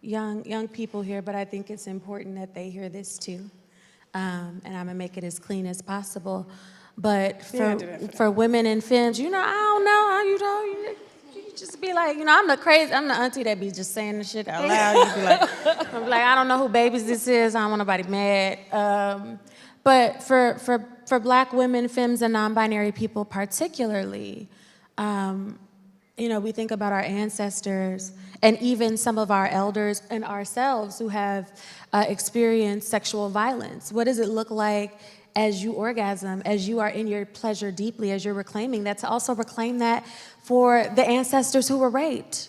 young people here, but I think it's important that they hear this too. And I'm gonna make it as clean as possible. But for women in femmes, you know, I don't know how you just be like, you know, I'm the auntie that be just saying the shit out loud. I'm like, I don't know who babies this is. I don't want nobody mad. But for Black women, femmes, and non-binary people particularly, you know, we think about our ancestors and even some of our elders and ourselves who have experienced sexual violence. What does it look like as you orgasm, as you are in your pleasure deeply, as you're reclaiming that, to also reclaim that for the ancestors who were raped,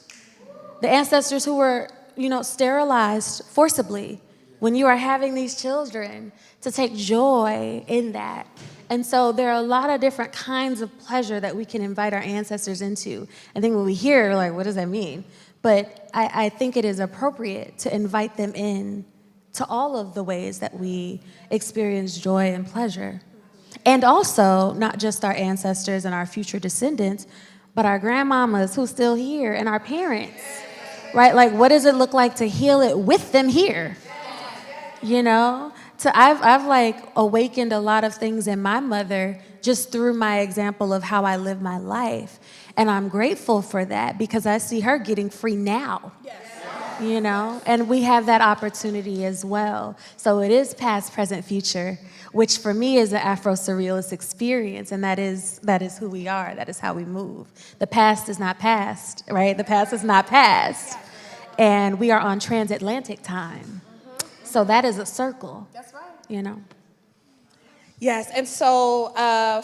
the ancestors who were, you know, sterilized forcibly, when you are having these children, to take joy in that. And so there are a lot of different kinds of pleasure that we can invite our ancestors into. I think when we hear, we're like, what does that mean? But I think it is appropriate to invite them in to all of the ways that we experience joy and pleasure. And also, not just our ancestors and our future descendants, but our grandmamas who's still here and our parents, right? Like, what does it look like to heal it with them here? You know? So I've like awakened a lot of things in my mother just through my example of how I live my life. And I'm grateful for that because I see her getting free now. You know, and we have that opportunity as well. So it is past, present, future, which for me is an Afro-Surrealist experience, and that is who we are. That is how we move. The past is not past, right? The past is not past. And we are on transatlantic time. So that is a circle. That's right. You know. Yes, and so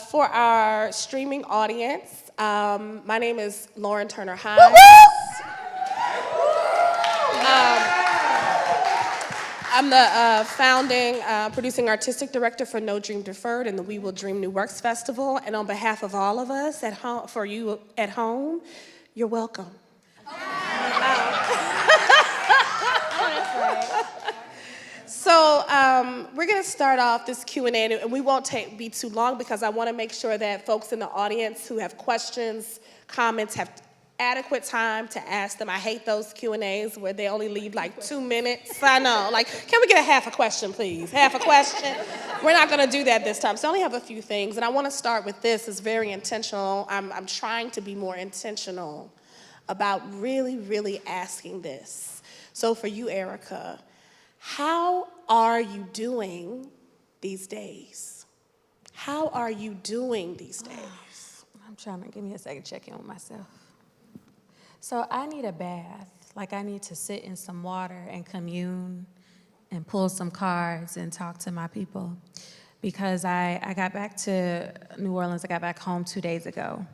for our streaming audience, my name is Lauren Turner Hines. I'm the founding producing artistic director for No Dream Deferred and the We Will Dream New Works Festival. And on behalf of all of us at home, for you at home, you're welcome. So we're going to start off this Q&A, and we won't be too long because I want to make sure that folks in the audience who have questions, comments, have adequate time to ask them. I hate those Q&As where they only leave like 2 minutes. I know, like, can we get a half a question, please? Half a question? We're not going to do that this time. So I only have a few things, and I want to start with this. It's very intentional. I'm trying to be more intentional about really, really asking this. So for you, Ericka, how are you doing these days? How are you doing these days? I'm trying to give me a second to check in with myself. So I need a bath. Like, I need to sit in some water and commune and pull some cards and talk to my people. Because I got back to New Orleans, I got back home 2 days ago.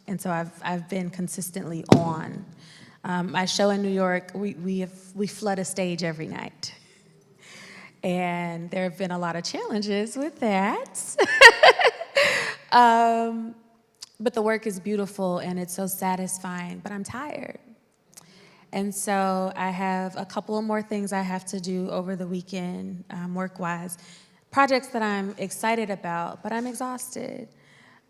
And so I've been consistently on. My show in New York, we flood a stage every night. And there have been a lot of challenges with that. But the work is beautiful and it's so satisfying, but I'm tired. And so I have a couple of more things I have to do over the weekend, work-wise. Projects that I'm excited about, but I'm exhausted.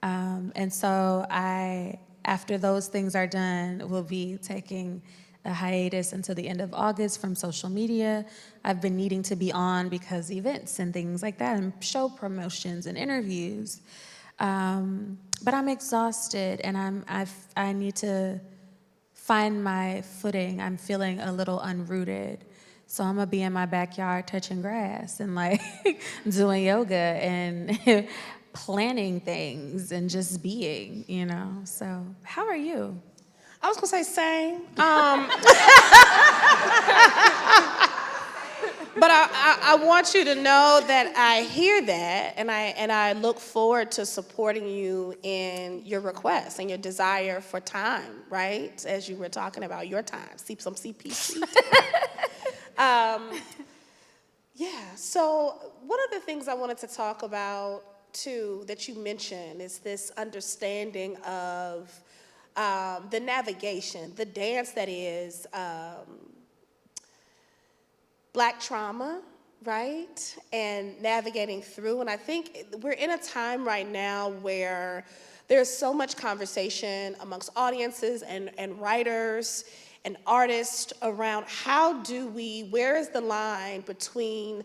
And so after those things are done, will be taking a hiatus until the end of August from social media. I've been needing to be on because events and things like that, and show promotions and interviews. But I'm exhausted, and I need to find my footing. I'm feeling a little unrooted. So I'm gonna be in my backyard touching grass and like doing yoga and planning things and just being, you know. So how are you? I was gonna say same. But I want you to know that I hear that, and I look forward to supporting you in your requests and your desire for time, right? As you were talking about your time, some CPC. Yeah, so one of the things I wanted to talk about too, that you mentioned is this understanding of the navigation, the dance that is Black trauma, right? And navigating through. And I think we're in a time right now where there's so much conversation amongst audiences and writers and artists around where is the line between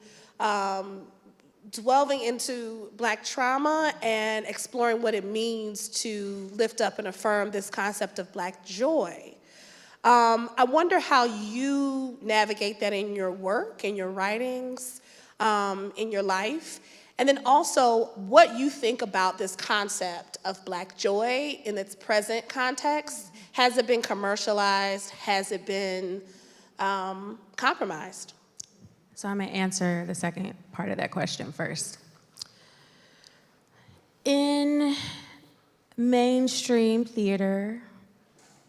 delving into Black trauma and exploring what it means to lift up and affirm this concept of Black joy. I wonder how you navigate that in your work, in your writings, in your life, and then also what you think about this concept of Black joy in its present context. Has it been commercialized? Has it been compromised? So I'm going to answer the second part of that question first. In mainstream theater,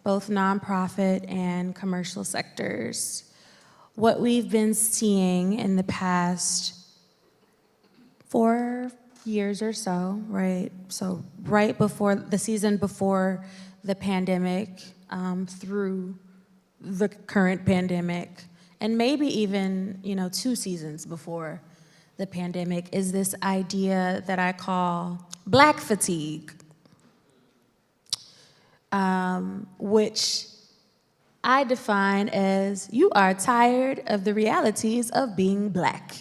both nonprofit and commercial sectors, what we've been seeing in the past 4 years or so, right? So right before the season before the pandemic, through the current pandemic, and maybe even, 2 seasons before the pandemic, is this idea that I call Black fatigue, which I define as you are tired of the realities of being Black.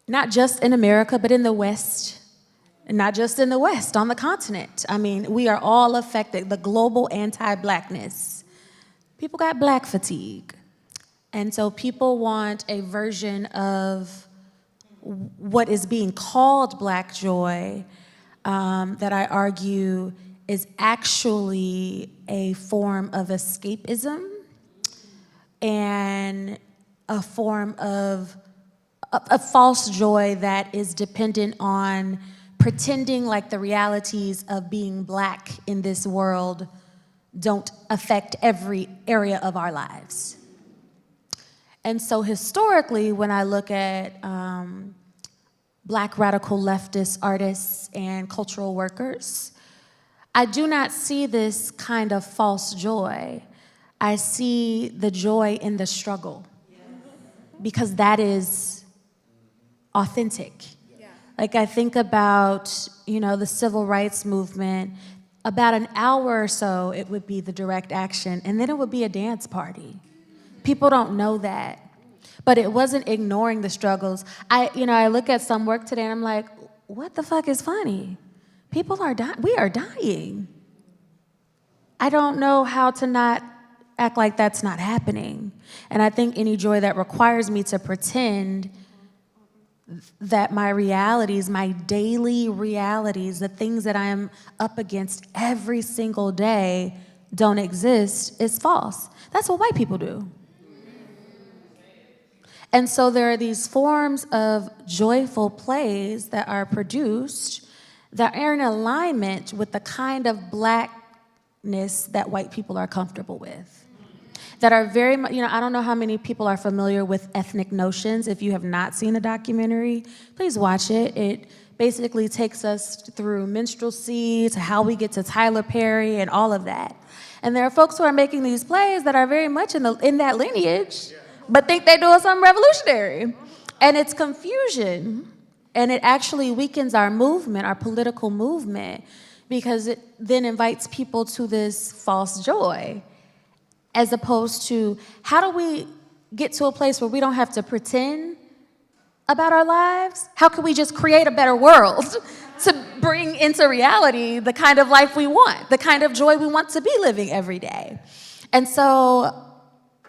Not just in America, but in the West. And not just in the West, on the continent. I mean, we are all affected, the global anti-Blackness. People got Black fatigue. And so people want a version of what is being called Black joy that I argue is actually a form of escapism and a form of a false joy that is dependent on pretending like the realities of being Black in this world don't affect every area of our lives. And so historically, when I look at Black radical leftist artists and cultural workers, I do not see this kind of false joy. I see the joy in the struggle, because that is authentic. Like I think about, the civil rights movement, about an hour or so, it would be the direct action, and then it would be a dance party. People don't know that, but it wasn't ignoring the struggles. I look at some work today and I'm like, what the fuck is funny? People are dying, we are dying. I don't know how to not act like that's not happening. And I think any joy that requires me to pretend that my realities, my daily realities, the things that I am up against every single day don't exist is false. That's what white people do. And so there are these forms of joyful plays that are produced that are in alignment with the kind of Blackness that white people are comfortable with. That are very much, I don't know how many people are familiar with Ethnic Notions. If you have not seen the documentary, please watch it. It basically takes us through minstrelsy to how we get to Tyler Perry and all of that. And there are folks who are making these plays that are very much in that lineage, but think they're doing something revolutionary. And it's confusion. And it actually weakens our movement, our political movement, because it then invites people to this false joy, as opposed to how do we get to a place where we don't have to pretend about our lives? How can we just create a better world to bring into reality the kind of life we want, the kind of joy we want to be living every day? And so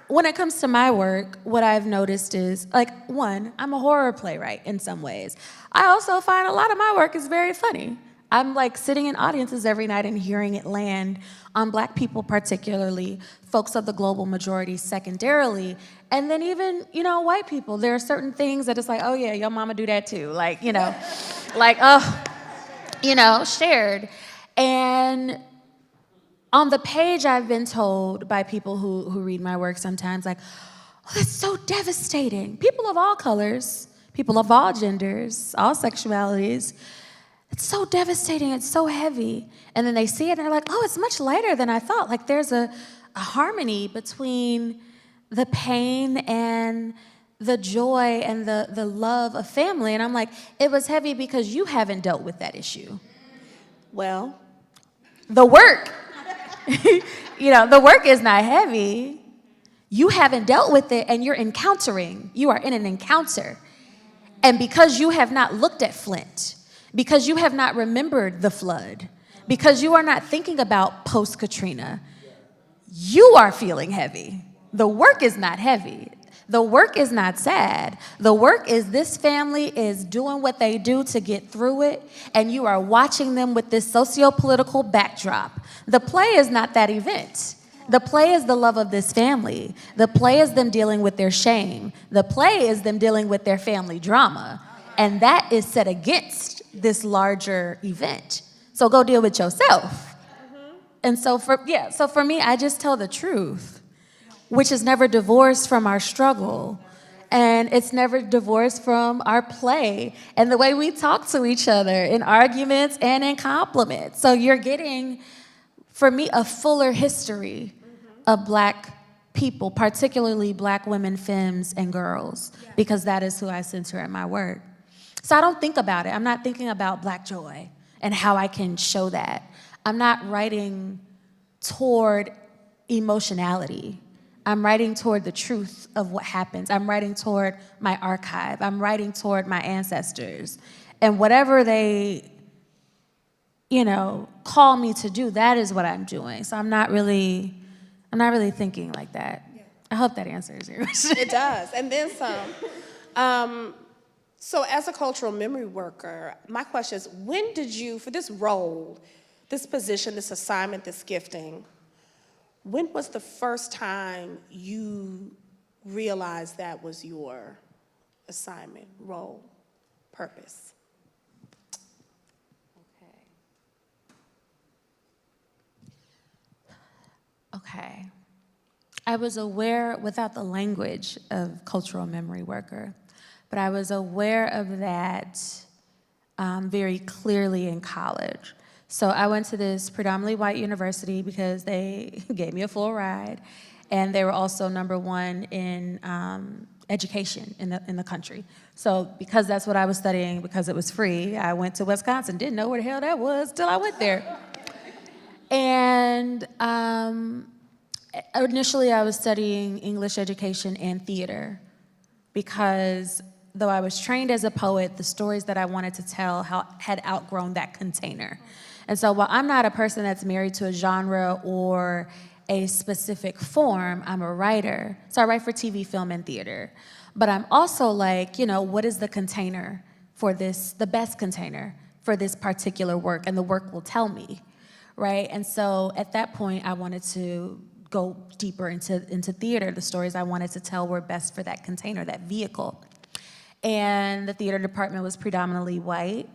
when it comes to my work, what I've noticed is, one, I'm a horror playwright in some ways. I also find a lot of my work is very funny. I'm sitting in audiences every night and hearing it land on Black people particularly, folks of the global majority secondarily, and then even, white people. There are certain things that it's oh yeah, your mama do that too. Shared. And on the page, I've been told by people who read my work sometimes, oh, that's so devastating. People of all colors, people of all genders, all sexualities. It's so devastating, it's so heavy. And then they see it and they're like, oh, it's much lighter than I thought. Like there's a harmony between the pain and the joy and the love of family. And I'm like, it was heavy because you haven't dealt with that issue. Well, The work, the work is not heavy. You haven't dealt with it and you're encountering. You are in an encounter. And because you have not looked at Flint, because you have not remembered the flood, because you are not thinking about post-Katrina, you are feeling heavy. The work is not heavy. The work is not sad. The work is this family is doing what they do to get through it, and you are watching them with this socio-political backdrop. The play is not that event. The play is the love of this family. The play is them dealing with their shame. The play is them dealing with their family drama. And that is set against this larger event. So go deal with yourself. And so for me, I just tell the truth, which is never divorced from our struggle. And it's never divorced from our play and the way we talk to each other in arguments and in compliments. So you're getting, for me, a fuller history of Black people, particularly Black women, femmes, and girls, because that is who I center in my work. So I don't think about it. I'm not thinking about Black joy and how I can show that. I'm not writing toward emotionality. I'm writing toward the truth of what happens. I'm writing toward my archive. I'm writing toward my ancestors. And whatever they, call me to do, that is what I'm doing. So I'm not really thinking like that. Yeah. I hope that answers your question. it does, and then some. So as a cultural memory worker, my question is, when did you, for this role, this position, this assignment, this gifting, when was the first time you realized that was your assignment, role, purpose? Okay. I was aware, without the language of cultural memory worker, but I was aware of that very clearly in college. So I went to this predominantly white university because they gave me a full ride, and they were also #1 in education in the country. So because that's what I was studying, because it was free, I went to Wisconsin, didn't know where the hell that was till I went there. And initially I was studying English education and theater because though I was trained as a poet, the stories that I wanted to tell had outgrown that container. And so while I'm not a person that's married to a genre or a specific form, I'm a writer. So I write for TV, film, and theater. But I'm also like, what is the container for this, the best container for this particular work? And the work will tell me, right? And so at that point, I wanted to go deeper into theater. The stories I wanted to tell were best for that container, that vehicle. And the theater department was predominantly white.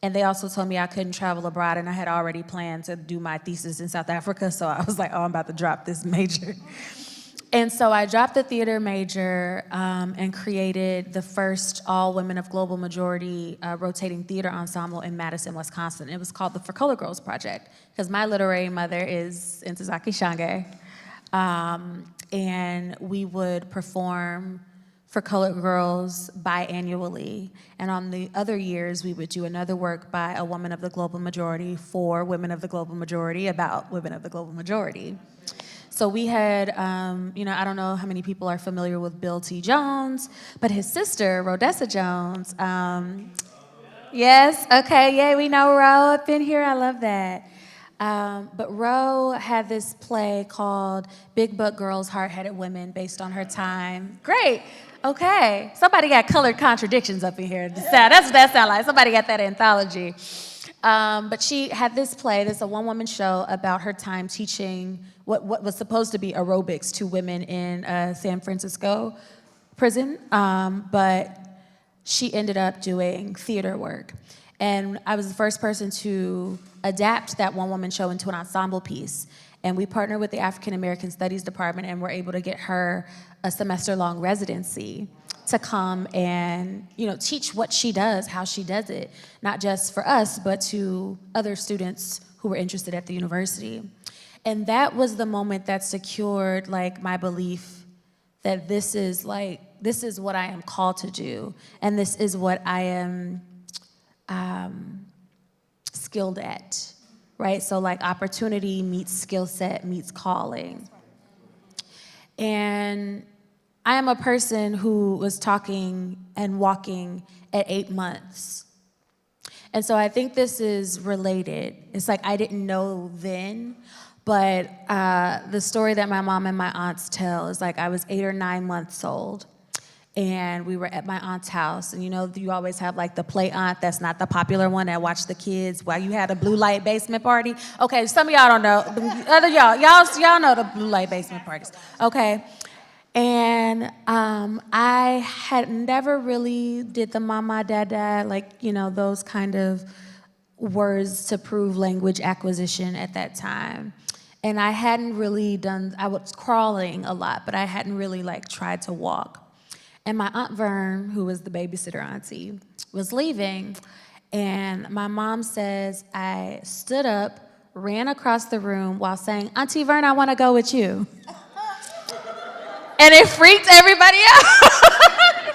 And they also told me I couldn't travel abroad, and I had already planned to do my thesis in South Africa, so I was like, oh, I'm about to drop this major. And so I dropped the theater major and created the first all-women of global majority rotating theater ensemble in Madison, Wisconsin. It was called the For Color Girls Project, because my literary mother is Ntozake Shange. And we would perform for colored girls biannually. And on the other years, we would do another work by a woman of the global majority for women of the global majority about women of the global majority. So we had, I don't know how many people are familiar with Bill T. Jones, but his sister, Rhodessa Jones. Yes, okay, yeah, we know Ro up in here, I love that. But Ro had this play called Big Butt Girls, Hard-Headed Women, based on her time. Great. Okay, somebody got colored contradictions up in here. That's what that sounds like. Somebody got that anthology. But she had this play, this is a one-woman show about her time teaching what was supposed to be aerobics to women in a San Francisco prison. But she ended up doing theater work. And I was the first person to adapt that one-woman show into an ensemble piece. And we partnered with the African American Studies Department and were able to get her a semester-long residency to come and, teach what she does, how she does it, not just for us, but to other students who were interested at the university. And that was the moment that secured like my belief that this is what I am called to do, and this is what I am skilled at, right? So like opportunity meets skill set meets calling. And I am a person who was talking and walking at 8 months. And so I think this is related. It's like I didn't know then, but the story that my mom and my aunts tell is like I was 8 or 9 months old, and we were at my aunt's house. And you always have like the play aunt that's not the popular one that watched the kids while you had a blue light basement party. Okay, some of y'all don't know. Other y'all know the blue light basement parties. Okay. And I had never really did the mama, dada, like, those kind of words to prove language acquisition at that time. And I hadn't really I was crawling a lot, but I hadn't really like tried to walk. And my Aunt Vern, who was the babysitter auntie, was leaving. And my mom says, I stood up, ran across the room while saying, Auntie Vern, I want to go with you. And it freaked everybody out.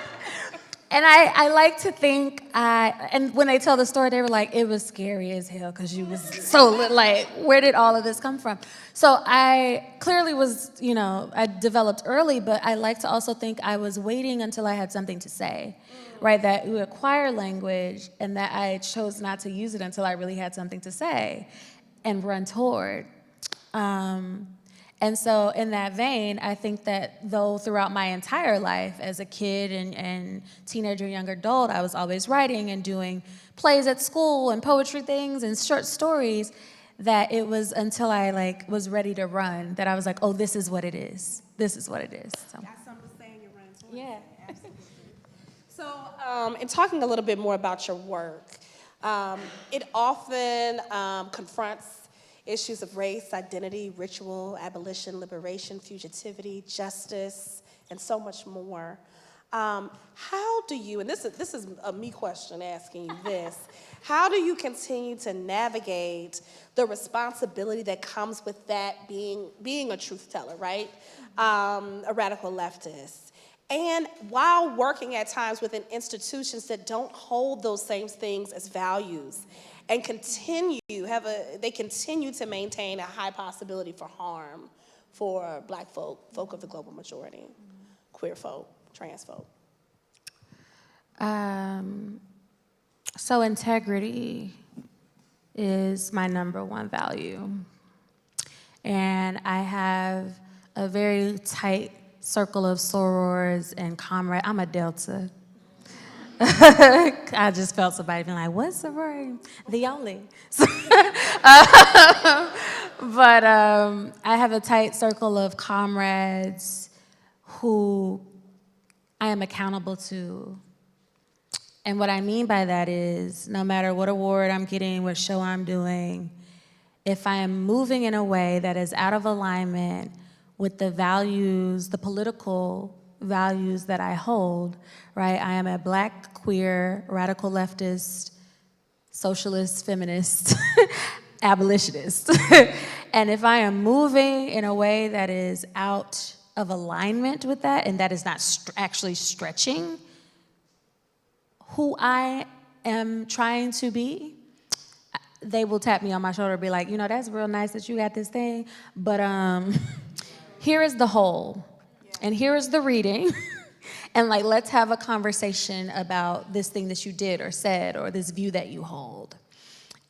And I like to think, and when they tell the story, they were like, it was scary as hell because you was so like, where did all of this come from? So I clearly was, I developed early, but I like to also think I was waiting until I had something to say, right? That you acquire language and that I chose not to use it until I really had something to say and run toward. And so in that vein, I think that though throughout my entire life as a kid and teenager, young adult, I was always writing and doing plays at school and poetry things and short stories, that it was until I was ready to run that I was like, oh, this is what it is. This is what it is. So. Got something to say and you're running towards Yeah. it. Absolutely. So in talking a little bit more about your work, it often confronts issues of race, identity, ritual, abolition, liberation, fugitivity, justice, and so much more. How do you, and this is a me question asking you this, how do you continue to navigate the responsibility that comes with that being a truth teller, right? A radical leftist. And while working at times within institutions that don't hold those same things as values, and they continue to maintain a high possibility for harm for Black folk of the global majority, queer folk, trans folk. So integrity is my number one value. And I have a very tight circle of sorors and comrades. I'm a Delta. I just felt somebody being like, what's sorority? The only. But I have a tight circle of comrades who I am accountable to. And what I mean by that is no matter what award I'm getting, what show I'm doing, if I am moving in a way that is out of alignment with the values, the political values that I hold, right? I am a Black, queer, radical leftist, socialist, feminist, abolitionist. And if I am moving in a way that is out of alignment with that, and that is not actually stretching who I am trying to be, they will tap me on my shoulder and be like, that's real nice that you got this thing, but here is the whole. And here is the reading, and let's have a conversation about this thing that you did or said or this view that you hold.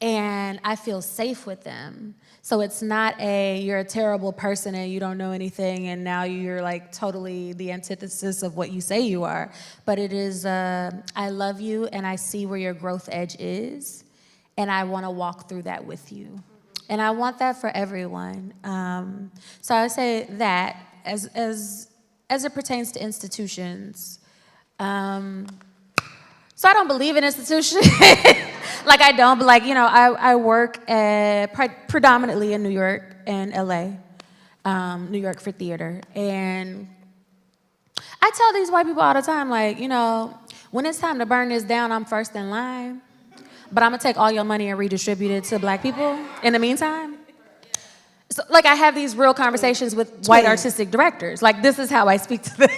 And I feel safe with them. So it's not you're a terrible person and you don't know anything and now you're totally the antithesis of what you say you are. But it is, I love you and I see where your growth edge is and I want to walk through that with you. And I want that for everyone. So I would say that as it pertains to institutions. So I don't believe in institutions. I don't, but I work predominantly in New York and LA, New York for theater. And I tell these white people all the time, like, you know, when it's time to burn this down, I'm first in line. But I'm going to take all your money and redistribute it to black people in the meantime. So, like, I have these real conversations with white artistic directors. Like, this is how I speak to them.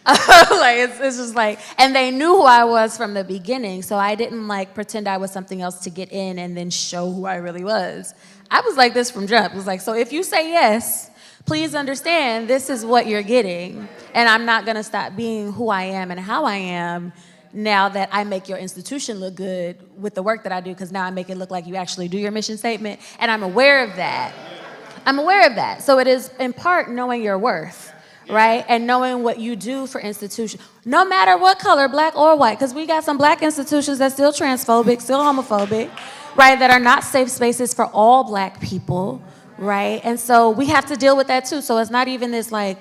Like, it's just like, and they knew who I was from the beginning, so I didn't, like, pretend I was something else to get in and then show who I really was. I was like this from jump. It was like, so if you say yes, please understand this is what you're getting, and I'm not going to stop being who I am and how I am now that I make your institution look good with the work that I do, because now I make it look like you actually do your mission statement, and I'm aware of that. I'm aware of that. So it is, in part, knowing your worth, right? And knowing what you do for institutions, no matter what color, black or white, because we got some black institutions that's still transphobic, still homophobic, right, that are not safe spaces for all black people, right? And so we have to deal with that too. So it's not even this like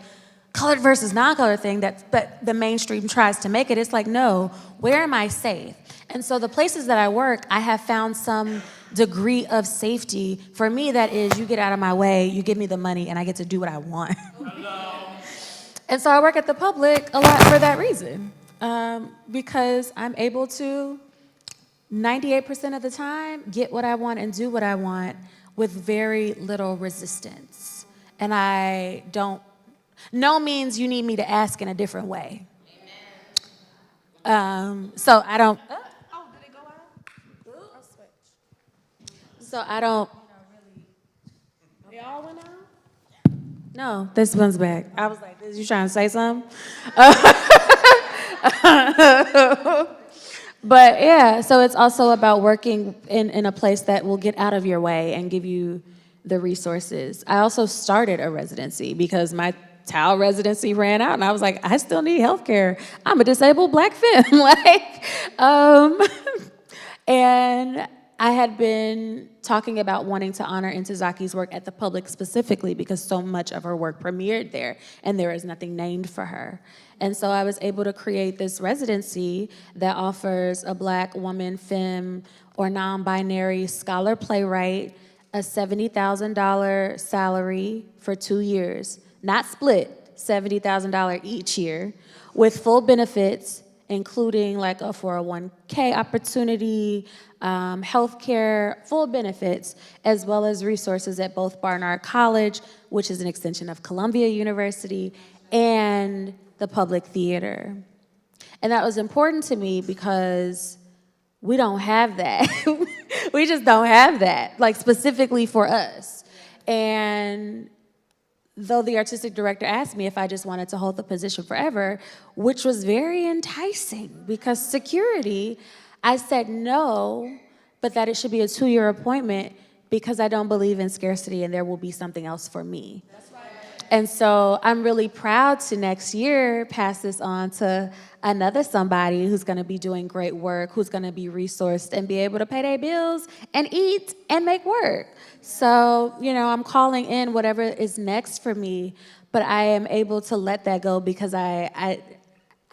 colored versus non-colored thing that the mainstream tries to make it. It's like, no, where am I safe? And so the places that I work, I have found some degree of safety. For me, that is, you get out of my way, you give me the money, and I get to do what I want. And so I work at the public a lot for that reason, because I'm able to, 98% of the time, get what I want and do what I want with very little resistance. And I don't, no means you need me to ask in a different way. So I don't. Oh, did it go out? I'll switch. So I don't. They all went out? No, this one's back. I was like, is you trying to say something? But yeah, so it's also about working in a place that will get out of your way and give you the resources. I also started a residency because my Tao residency ran out, and I was like, I still need healthcare. I'm a disabled black femme, and I had been talking about wanting to honor Ntazaki's work at the public specifically because so much of her work premiered there, and there is nothing named for her. And so I was able to create this residency that offers a black woman, femme, or non-binary scholar playwright a $70,000 salary for 2 years. Not split, $70,000 each year, with full benefits, including like a 401k opportunity, healthcare, full benefits, as well as resources at both Barnard College, which is an extension of Columbia University, and the Public Theater. And that was important to me because we don't have that. We just don't have that, like specifically for us. And though the artistic director asked me if I just wanted to hold the position forever, which was very enticing because security, I said no, but that it should be a 2-year appointment because I don't believe in scarcity and there will be something else for me. That's right. And so I'm really proud to next year pass this on to another somebody who's gonna be doing great work, who's gonna be resourced and be able to pay their bills and eat and make work. So, you know, I'm calling in whatever is next for me, but I am able to let that go because I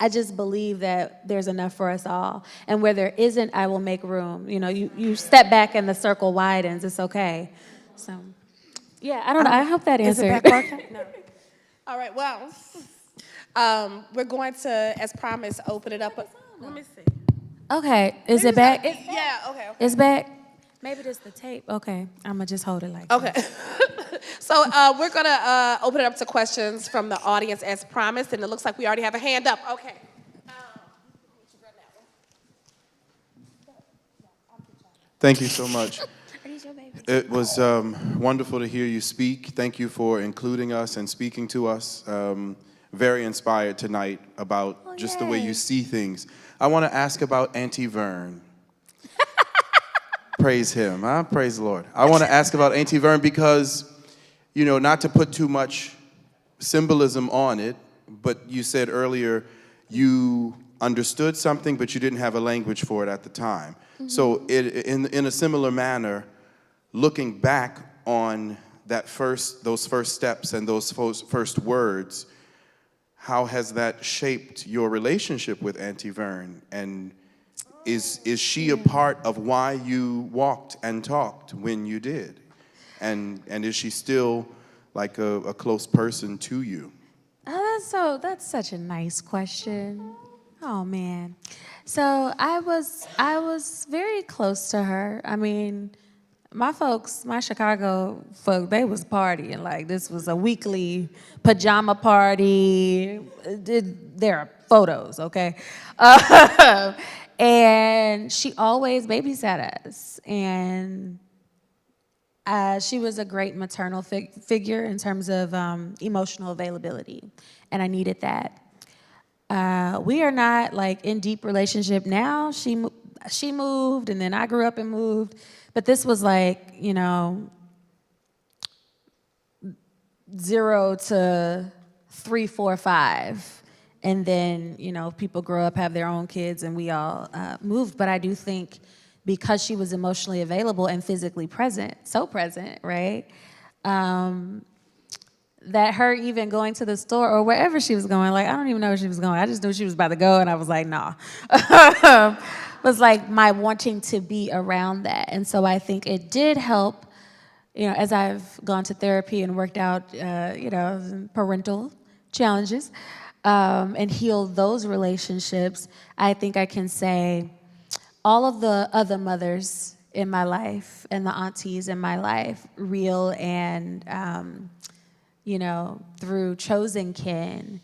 just believe that there's enough for us all. And where there isn't, I will make room. You know, you step back and the circle widens, it's okay. So, yeah, I don't know, I hope that answered. Is it back working? No. All right, well, we're going to, as promised, open it up. Let me see. Okay, is it back? Yeah, okay. It's back? Maybe just the tape. Okay, I'm gonna just hold it like that. Okay. So we're gonna open it up to questions from the audience as promised, and it looks like we already have a hand up. Okay. Thank you so much. It was wonderful to hear you speak. Thank you for including us and speaking to us. Very inspired tonight about just the way you see things. I want to ask about Auntie Vern. Praise him, huh? Praise the Lord. I want to ask about Auntie Vern because, you know, not to put too much symbolism on it, but you said earlier you understood something, but you didn't have a language for it at the time. Mm-hmm. So in a similar manner, looking back on those first steps and those first words, how has that shaped your relationship with Auntie Vern? And is she a part of why you walked and talked when you did? And is she still like a close person to you? That's such a nice question. Oh man. So I was very close to her. I mean, my folks, my Chicago folk, they was partying. Like, this was a weekly pajama party. There are photos, okay? And she always babysat us. And she was a great maternal figure in terms of emotional availability. And I needed that. We are not like in deep relationship now. She moved, and then I grew up and moved. But this was like, 0 to 3, 4, 5. And then, people grow up, have their own kids, and we all moved. But I do think because she was emotionally available and physically present, so present, right? That her even going to the store or wherever she was going, like, I don't even know where she was going. I just knew she was about to go, and I was like, nah. Was like my wanting to be around that. And so I think it did help, as I've gone to therapy and worked out, parental challenges and healed those relationships. I think I can say all of the other mothers in my life and the aunties in my life, real and, through chosen kin,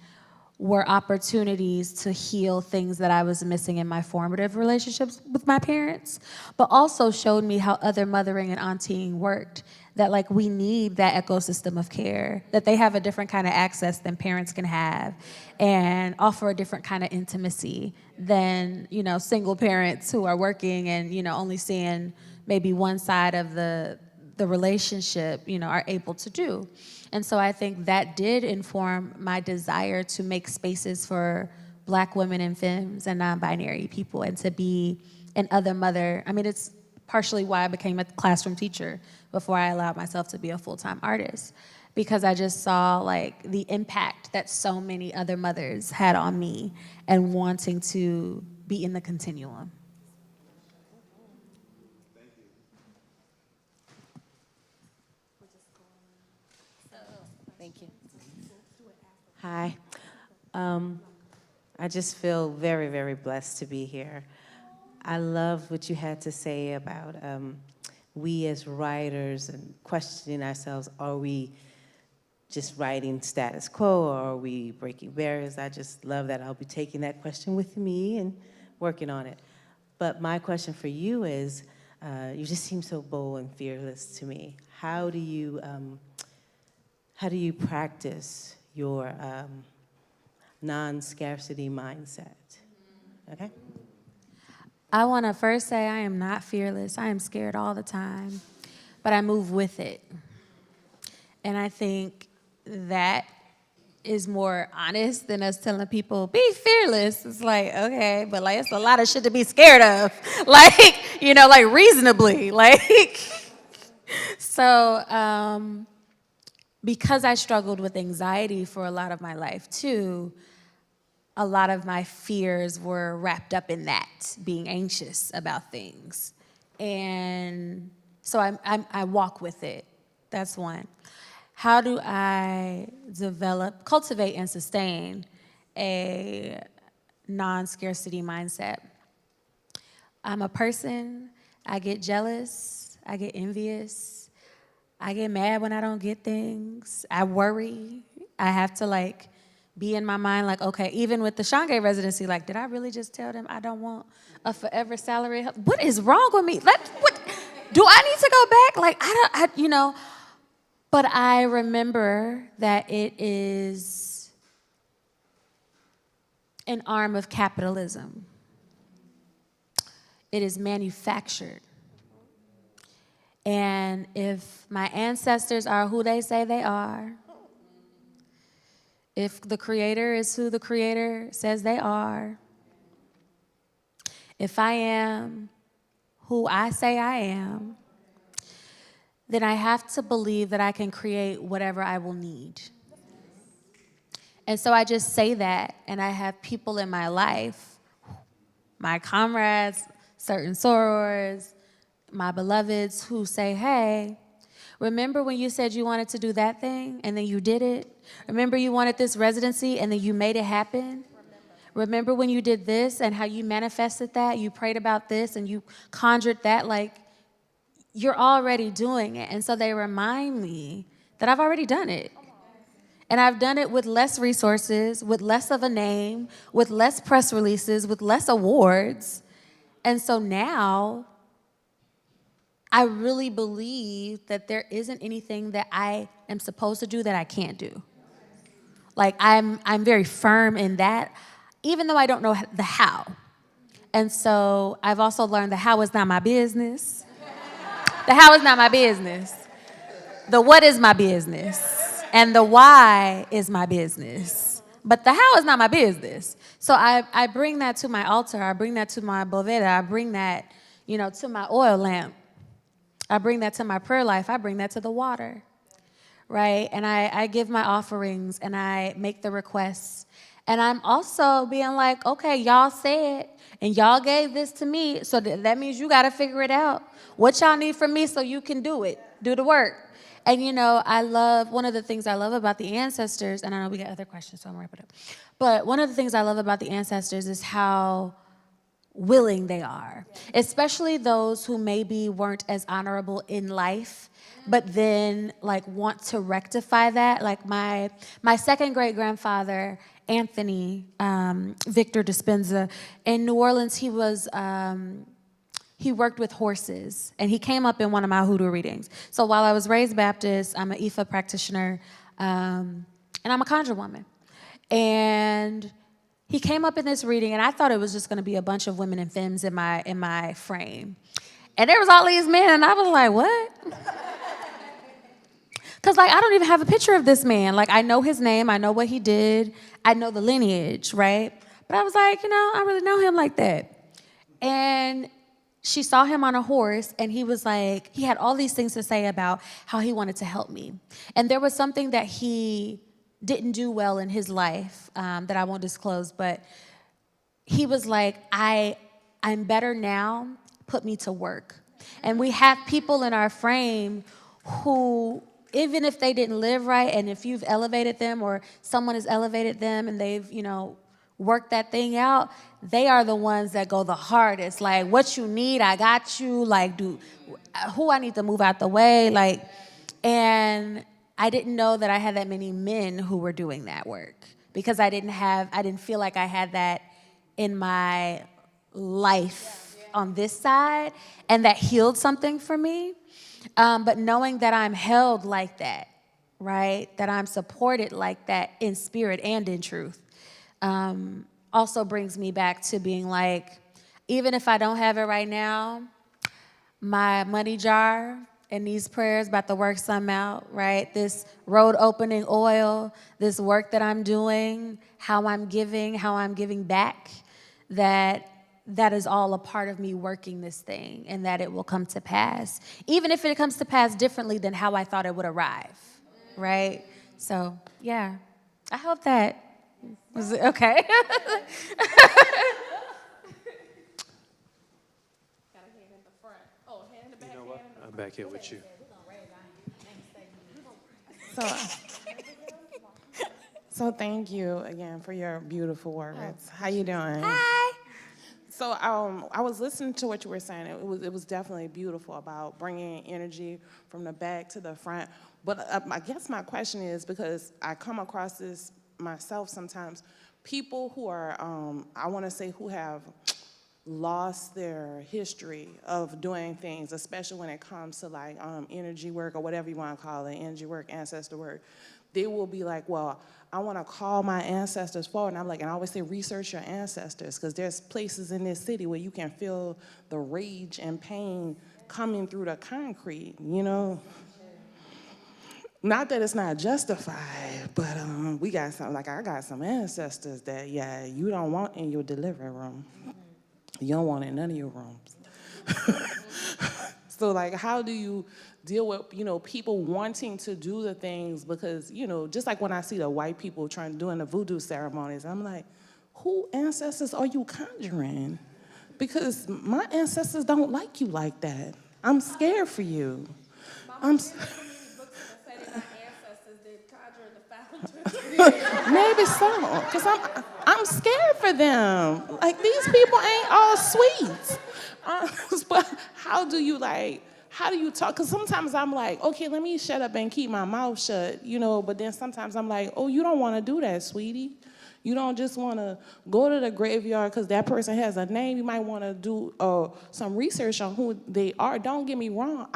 were opportunities to heal things that I was missing in my formative relationships with my parents, but also showed me how other mothering and auntying worked, that like we need that ecosystem of care, that they have a different kind of access than parents can have and offer a different kind of intimacy than, single parents who are working and, only seeing maybe one side of the relationship, are able to do. And so I think that did inform my desire to make spaces for Black women and femmes and non-binary people and to be an other mother. I mean, it's partially why I became a classroom teacher before I allowed myself to be a full-time artist, because I just saw like the impact that so many other mothers had on me and wanting to be in the continuum. Thank you. Hi. I just feel very, very blessed to be here. I love what you had to say about we as writers and questioning ourselves, are we just writing status quo or are we breaking barriers? I just love that. I'll be taking that question with me and working on it. But my question for you is, you just seem so bold and fearless to me. How do you practice your non-scarcity mindset? Okay? I want to first say I am not fearless. I am scared all the time, but I move with it. And I think that is more honest than us telling people, be fearless. It's like, okay, but like it's a lot of shit to be scared of. Like, like reasonably. Like, so because I struggled with anxiety for a lot of my life too, a lot of my fears were wrapped up in that, being anxious about things. And so I walk with it. That's one. How do I cultivate and sustain a non-scarcity mindset? I'm a person, I get jealous, I get envious, I get mad when I don't get things, I worry, I have to be in my mind okay, even with the Shanghae residency, did I really just tell them I don't want a forever salary? What is wrong with me? What do I need to go back? But I remember that it is an arm of capitalism. It is manufactured. And if my ancestors are who they say they are, if the Creator is who the Creator says they are, if I am who I say I am, then I have to believe that I can create whatever I will need. And so I just say that, and I have people in my life, my comrades, certain sorors, my beloveds who say, hey, Remember when you said you wanted to do that thing and then you did it? Remember you wanted this residency and then you made it happen? Remember when you did this and how you manifested that? You prayed about this and you conjured that? Like, you're already doing it. And so they remind me that I've already done it. And I've done it with less resources, with less of a name, with less press releases, with less awards. And so now I really believe that there isn't anything that I am supposed to do that I can't do. Like, I'm very firm in that, even though I don't know the how. And so I've also learned the how is not my business. The how is not my business. The what is my business. And the why is my business. But the how is not my business. So I bring that to my altar. I bring that to my boveda. I bring that, to my oil lamp. I bring that to my prayer life. I bring that to the water, right? And I give my offerings and I make the requests. And I'm also being like, okay, y'all said, and y'all gave this to me, so that means you got to figure it out. What y'all need from me so you can do it, do the work. And, one of the things I love about the ancestors, and I know we got other questions, so I'm going to wrap it up. But one of the things I love about the ancestors is how willing they are, especially those who maybe weren't as honorable in life, but then want to rectify that. Like my second great grandfather, Anthony Victor Despenza, in New Orleans, he worked with horses, and he came up in one of my hoodoo readings. So while I was raised Baptist, I'm an Ifa practitioner, and I'm a conjure woman. And he came up in this reading, and I thought it was just going to be a bunch of women and femmes in my frame. And there was all these men, and I was like, what? Because, I don't even have a picture of this man. I know his name. I know what he did. I know the lineage, right? But I was like, I really know him like that. And she saw him on a horse, and he was like, he had all these things to say about how he wanted to help me. And there was something that he didn't do well in his life that I won't disclose, but he was like, I'm better now, put me to work. And we have people in our frame who, even if they didn't live right, and if you've elevated them or someone has elevated them and they've, worked that thing out, they are the ones that go the hardest. Like, what you need, I got you. Who I need to move out the way. And I didn't know that I had that many men who were doing that work because I didn't feel like I had that in my life on this side, and that healed something for me. But knowing that I'm held like that, right? That I'm supported like that in spirit and in truth, also brings me back to being like, even if I don't have it right now, my money jar and these prayers about to work some out, right? This road opening oil, this work that I'm doing, how I'm giving back, that is all a part of me working this thing, and that it will come to pass, even if it comes to pass differently than how I thought it would arrive, right? So, yeah, I hope that was okay. I'm back here with you. So thank you again for your beautiful words. How you doing? Hi. So I was listening to what you were saying. It was definitely beautiful about bringing energy from the back to the front. But I guess my question is, because I come across this myself sometimes, people who are, I want to say, who have lost their history of doing things, especially when it comes to energy work or whatever you want to call it, energy work, ancestor work. They will be like, well, I want to call my ancestors forward. And I'm like, and I always say, research your ancestors, because there's places in this city where you can feel the rage and pain coming through the concrete, Not that it's not justified, but we got some, I got some ancestors that, you don't want in your delivery room. You don't want it in none of your rooms. So, how do you deal with, people wanting to do the things? Because, just like when I see the white people doing the voodoo ceremonies, I'm like, who ancestors are you conjuring? Because my ancestors don't like you like that. I'm scared for you. Maybe so, because I'm scared for them. Like, these people ain't all sweet. But how do you talk? Because sometimes I'm like, okay, let me shut up and keep my mouth shut, but then sometimes I'm like, oh, you don't want to do that, sweetie. You don't just want to go to the graveyard because that person has a name. You might want to do some research on who they are. Don't get me wrong.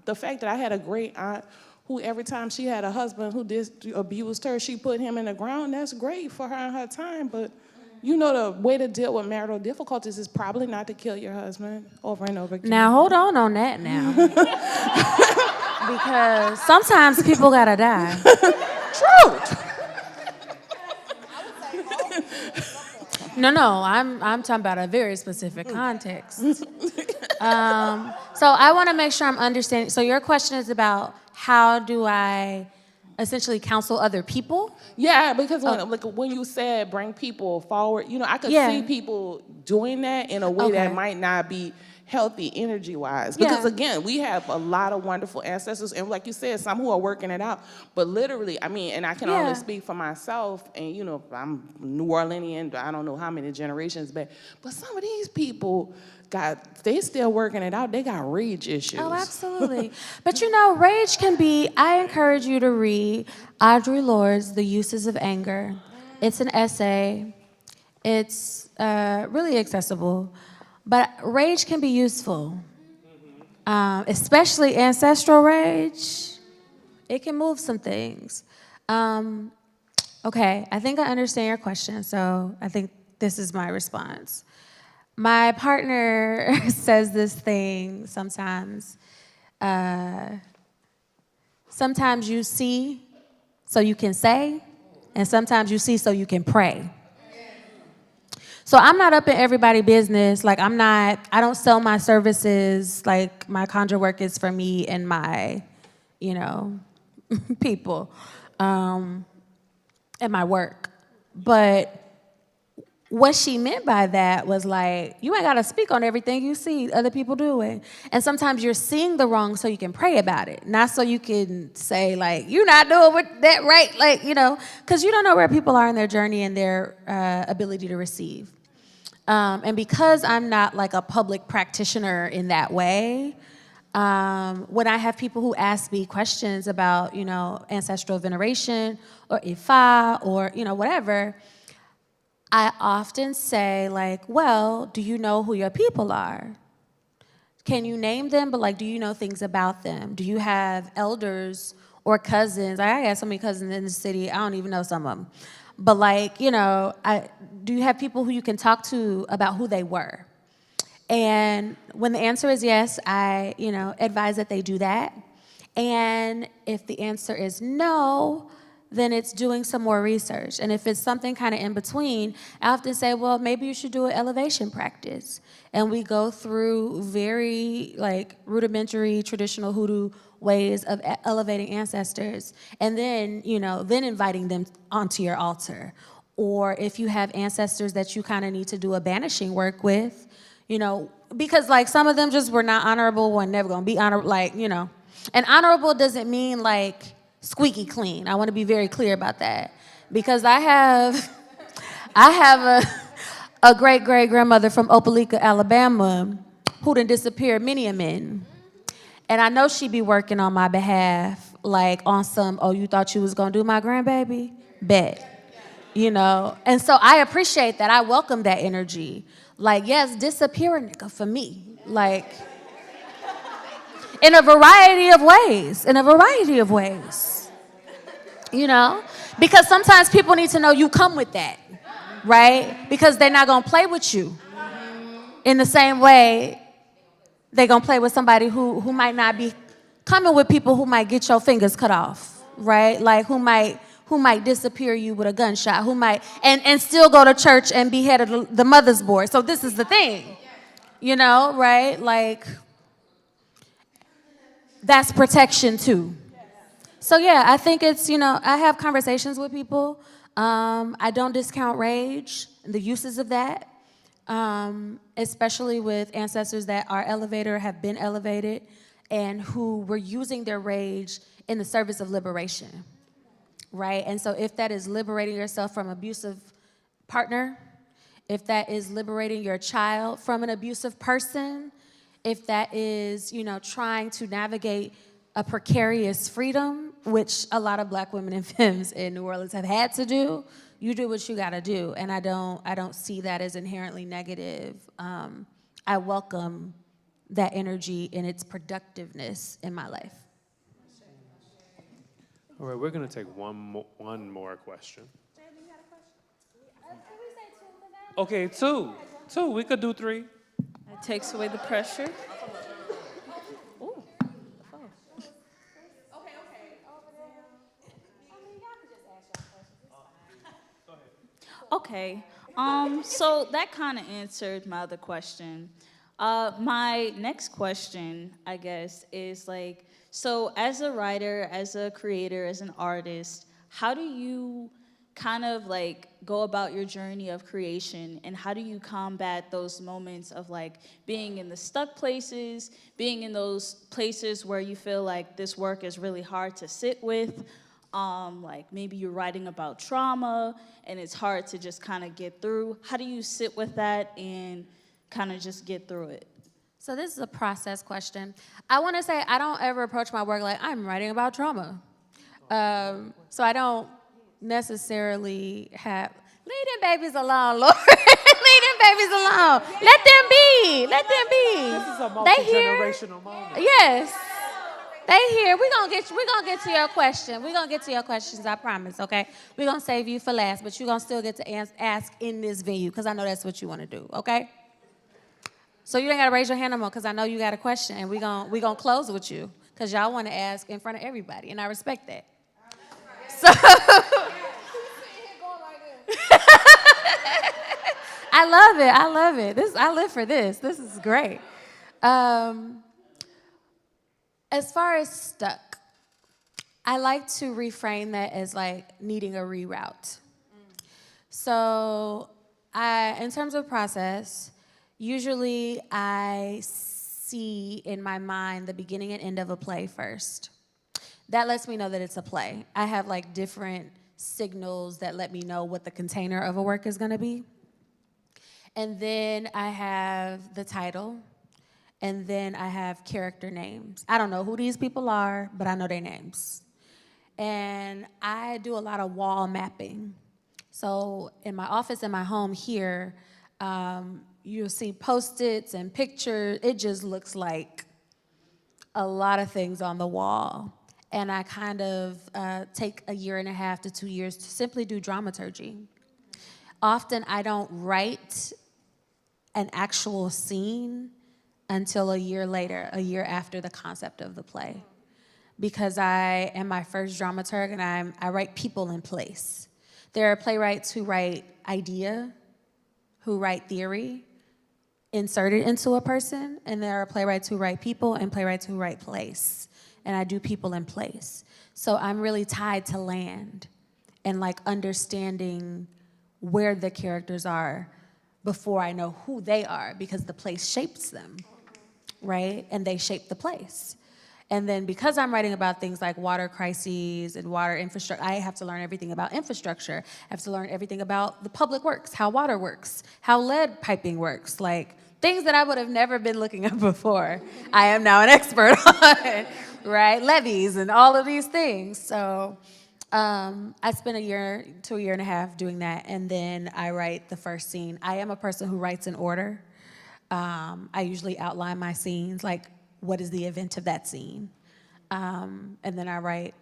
The fact that I had a great aunt who every time she had a husband who abused her, she put him in the ground, that's great for her and her time. But the way to deal with marital difficulties is probably not to kill your husband over and over again. Now, hold on that now. Because sometimes people gotta die. True. No, I'm talking about a very specific context. So I want to make sure I'm understanding. So your question is about how do I essentially counsel other people? Yeah, because when you said bring people forward, I could see people doing that in a way that might not be healthy energy-wise. Because again, we have a lot of wonderful ancestors, and like you said, some who are working it out. But literally, and I can only speak for myself, and I'm New Orleanian, I don't know how many generations back, but some of these people they still working it out. They got rage issues. Oh, absolutely. But rage can be, I encourage you to read Audre Lorde's The Uses of Anger. It's an essay. It's really accessible. But rage can be useful, especially ancestral rage. It can move some things. Okay, I think I understand your question, so I think this is my response. My partner says this thing sometimes. Sometimes you see so you can say, and sometimes you see so you can pray. So I'm not up in everybody's business. Like I don't sell my services. Like my conjure work is for me and my, people, and my work. But what she meant by that was like, you ain't gotta speak on everything you see other people doing. And sometimes you're seeing the wrong so you can pray about it. Not so you can say like, you're not doing that right, because you don't know where people are in their journey and their ability to receive. And because I'm not like a public practitioner in that way, when I have people who ask me questions about, ancestral veneration or Ifa or, whatever, I often say like, well, do you know who your people are? Can you name them? But do you know things about them? Do you have elders or cousins? I got so many cousins in the city, I don't even know some of them. But do you have people who you can talk to about who they were? And when the answer is yes, I, advise that they do that. And if the answer is no, then it's doing some more research. And if it's something kind of in between, I often say, well, maybe you should do an elevation practice. And we go through very rudimentary traditional hoodoo ways of elevating ancestors, and then, then inviting them onto your altar. Or if you have ancestors that you kind of need to do a banishing work with, because some of them just were not honorable, were never gonna be honorable, And honorable doesn't mean squeaky clean. I wanna be very clear about that. Because I have a great-great-grandmother from Opelika, Alabama, who done disappeared many a men. And I know she be working on my behalf, on some, oh, you thought you was gonna do my grandbaby? Bet. And so I appreciate that. I welcome that energy. Yes, disappear a nigga for me. In a variety of ways. Because sometimes people need to know you come with that, right? Because they're not gonna play with you in the same way they're gonna play with somebody who might not be coming with people who might get your fingers cut off, right? Who might disappear you with a gunshot, who might, and still go to church and be head of the mother's board. So this is the thing, right? That's protection too. So yeah, I think it's, I have conversations with people. I don't discount rage, the uses of that. Especially with ancestors that are elevated or have been elevated and who were using their rage in the service of liberation. right? And so if that is liberating yourself from abusive partner, if that is liberating your child from an abusive person, if that is, trying to navigate a precarious freedom, which a lot of Black women and femmes in New Orleans have had to do, you do what you gotta do. And I don't see that as inherently negative. I welcome that energy and its productiveness in my life. All right, we're going to take one more question. Okay, two. We could do 3. That takes away the pressure. Ooh. Okay. So that kind of answered my other question. My next question, I guess, is like, so as a writer, as a creator, as an artist, how do you kind of like go about your journey of creation, and how do you combat those moments of like being in the stuck places, being in those places where you feel like this work is really hard to sit with? Like maybe you're writing about trauma and it's hard to just kind of get through. How do you sit with that and kind of just get through it? So this is a process question. I want to say I don't ever approach my work like I'm writing about trauma. So I don't necessarily have, leave them babies alone, Lord. Leave them babies alone. Let them be. Let them be. This is a multi-generational moment. Yes. They here. We're gonna get to your question. We're gonna get to your questions, I promise, okay? We're gonna save you for last, but you're gonna still get to ask in this venue, because I know that's what you want to do, okay? So you ain't gotta raise your hand no more, because I know you got a question, and we're gonna close with you, because y'all want to ask in front of everybody, and I respect that. So I love it. I live for this. This is great. As far as stuck, I like to reframe that as like needing a reroute. So in terms of process, usually I see in my mind the beginning and end of a play first. That lets me know that it's a play. I have like different signals that let me know what the container of a work is gonna be. And then I have the title. And then I have character names. I don't know who these people are, but I know their names. And I do a lot of wall mapping. So in my office, in my home here, you'll see Post-its and pictures. It just looks like a lot of things on the wall. And I kind of take 1.5 to 2 years to simply do dramaturgy. Often I don't write an actual scene until a year later, a year after the concept of the play. Because I am my first dramaturg and I write people in place. There are playwrights who write idea, who write theory, inserted into a person, and there are playwrights who write people and playwrights who write place. And I do people in place. So I'm really tied to land and like understanding where the characters are before I know who they are, because the place shapes them. Right? And they shape the place. And then because I'm writing about things like water crises and water infrastructure, I have to learn everything about infrastructure. I have to learn everything about the public works, how water works, how lead piping works, like things that I would have never been looking up before. I am now an expert on, right? Levees and all of these things. So I spent 1 year to 1.5 years doing that, and then I write the first scene. I am a person who writes in order. I usually outline my scenes, like what is the event of that scene. And then I write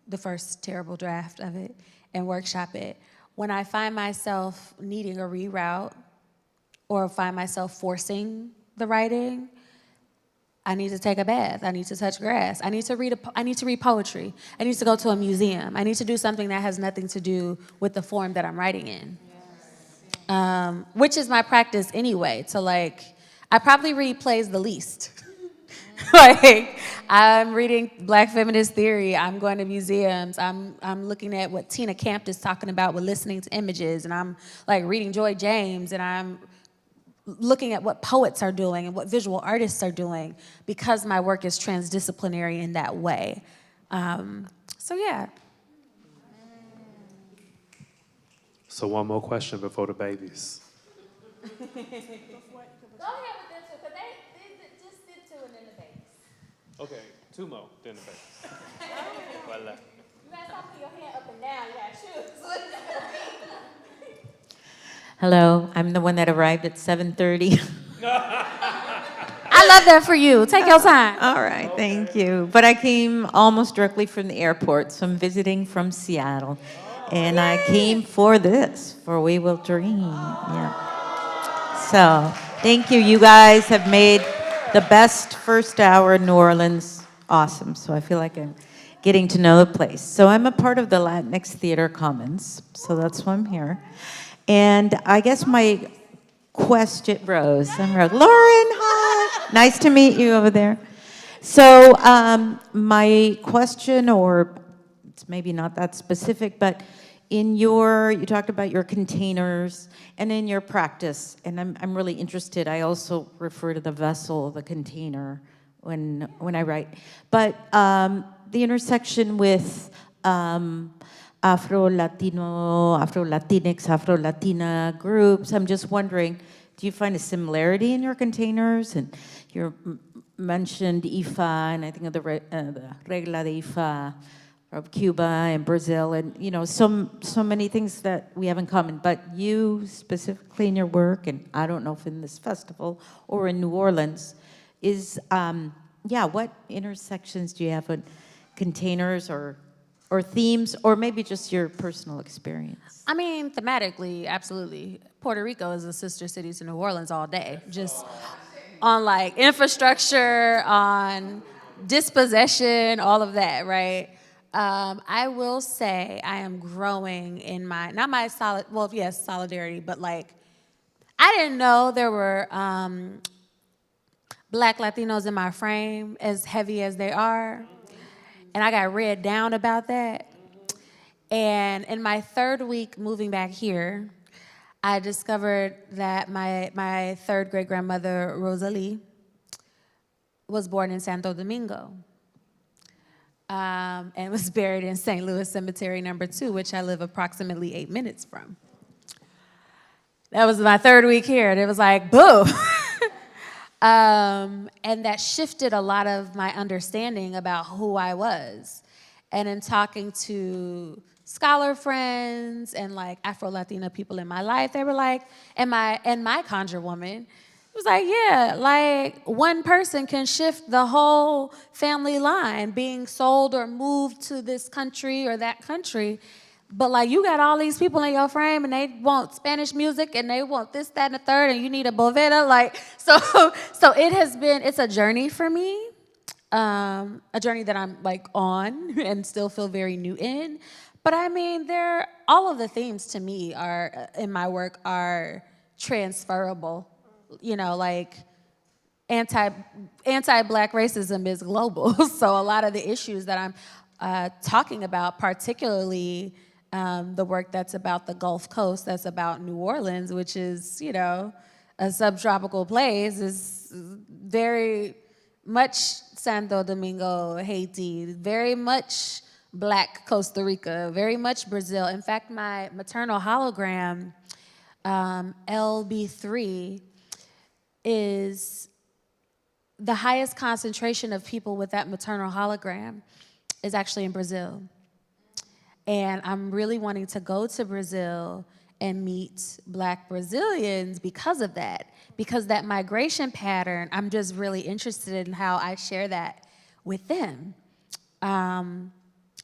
the first terrible draft of it and workshop it. When I find myself needing a reroute or find myself forcing the writing, I need to take a bath. I need to touch grass. I need to read poetry. I need to go to a museum. I need to do something that has nothing to do with the form that I'm writing in. Which is my practice anyway, to like, I probably read plays the least. Like, I'm reading Black feminist theory, I'm going to museums, I'm looking at what Tina Campt is talking about with listening to images, and I'm like reading Joy James, and I'm looking at what poets are doing and what visual artists are doing, because my work is transdisciplinary in that way. So yeah. So one more question before the babies. Go ahead with them two, because they just did two and then the babies. Okay, two more, then the babies. Voila. You gotta stop putting your hand up and down, you gotta choose. Hello, I'm the one that arrived at 7:30. I love that for you. Take your time. All right, thank you. But I came almost directly from the airport, so I'm visiting from Seattle. And I came for this, for We Will Dream. Yeah. So, thank you. You guys have made the best first hour in New Orleans awesome. So I feel like I'm getting to know the place. So I'm a part of the Latinx Theater Commons. So that's why I'm here. And I guess my question, Rose, I'm Rose. Lauren, hi. Nice to meet you over there. So my question, or it's maybe not that specific, but you talked about your containers and in your practice, and I'm really interested. I also refer to the vessel, the container, when I write. But the intersection with Afro-Latino, Afro-Latinx, Afro-Latina groups, I'm just wondering, do you find a similarity in your containers? And you mentioned IFA, and I think of the Regla de IFA of Cuba and Brazil, and so many things that we have in common. But you specifically in your work, and I don't know if in this festival or in New Orleans, is what intersections do you have in containers or themes, or maybe just your personal experience? I mean, thematically, absolutely. Puerto Rico is a sister city to New Orleans all day, just on like infrastructure, on dispossession, all of that, right? I will say I am growing in solidarity, but like, I didn't know there were Black Latinos in my frame as heavy as they are. And I got read down about that. And in my third week moving back here, I discovered that my third great grandmother, Rosalie, was born in Santo Domingo. And was buried in St. Louis Cemetery No. 2, which I live approximately 8 minutes from. That was my third week here, and it was like, boo. And that shifted a lot of my understanding about who I was. And in talking to scholar friends and like Afro-Latina people in my life, they were like, and my conjure woman, it was like, yeah, like one person can shift the whole family line, being sold or moved to this country or that country. But like you got all these people in your frame and they want Spanish music and they want this, that, and the third, and you need a boveda. Like, so it's a journey for me, a journey that I'm like on and still feel very new in. But I mean, all of the themes to me in my work are transferable. Like anti-Black racism is global. So a lot of the issues that I'm talking about, particularly the work that's about the Gulf Coast, that's about New Orleans, which is, a subtropical place, is very much Santo Domingo, Haiti, very much Black Costa Rica, very much Brazil. In fact, my maternal hologram, LB3, is the highest concentration of people with that maternal hologram is actually in Brazil. And I'm really wanting to go to Brazil and meet Black Brazilians because of that. Because that migration pattern, I'm just really interested in how I share that with them. And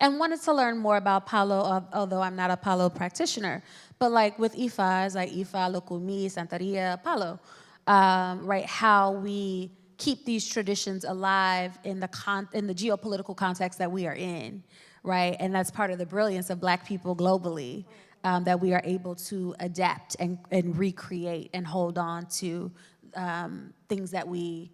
wanted to learn more about Palo, although I'm not a Palo practitioner. But like with Ifas, like Ifa, Locumi, Santeria, Palo, right? How we keep these traditions alive in the geopolitical context that we are in, right? And that's part of the brilliance of Black people globally, that we are able to adapt and recreate and hold on to things that we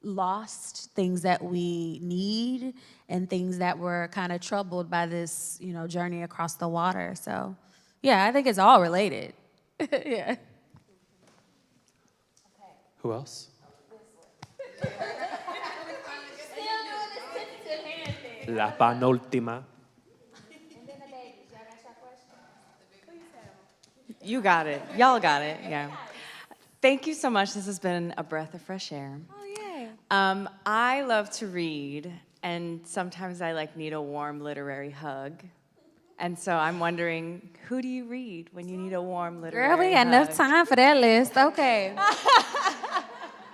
lost, things that we need, and things that were kind of troubled by this, journey across the water. So, yeah, I think it's all related. Yeah. Who else? La penúltima. You got it. Y'all got it. Yeah. Thank you so much. This has been a breath of fresh air. Oh, yay. I love to read, and sometimes I need a warm literary hug. And so I'm wondering, who do you read when you need a warm literary hug? Girl, we got enough time for that list. Okay.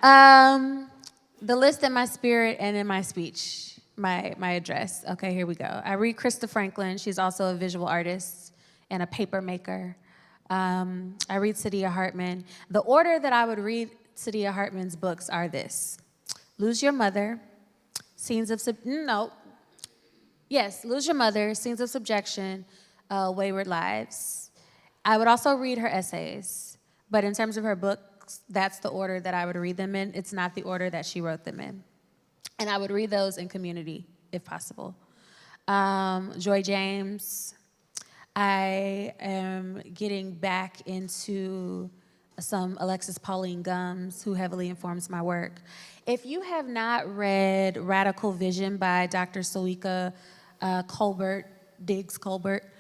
The list in my spirit and in my speech, my address. Okay, here we go. I read Krista Franklin. She's also a visual artist and a paper maker. I read Saidiya Hartman. The order that I would read Saidiya Hartman's books are this: Lose Your Mother, Lose Your Mother, Scenes of Subjection, Wayward Lives. I would also read her essays, but in terms of her books, that's the order that I would read them in. It's not the order that she wrote them in. And I would read those in community, if possible. Joy James. I am getting back into some Alexis Pauline Gumbs, who heavily informs my work. If you have not read Radical Vision by Dr. Soika Diggs Colbert,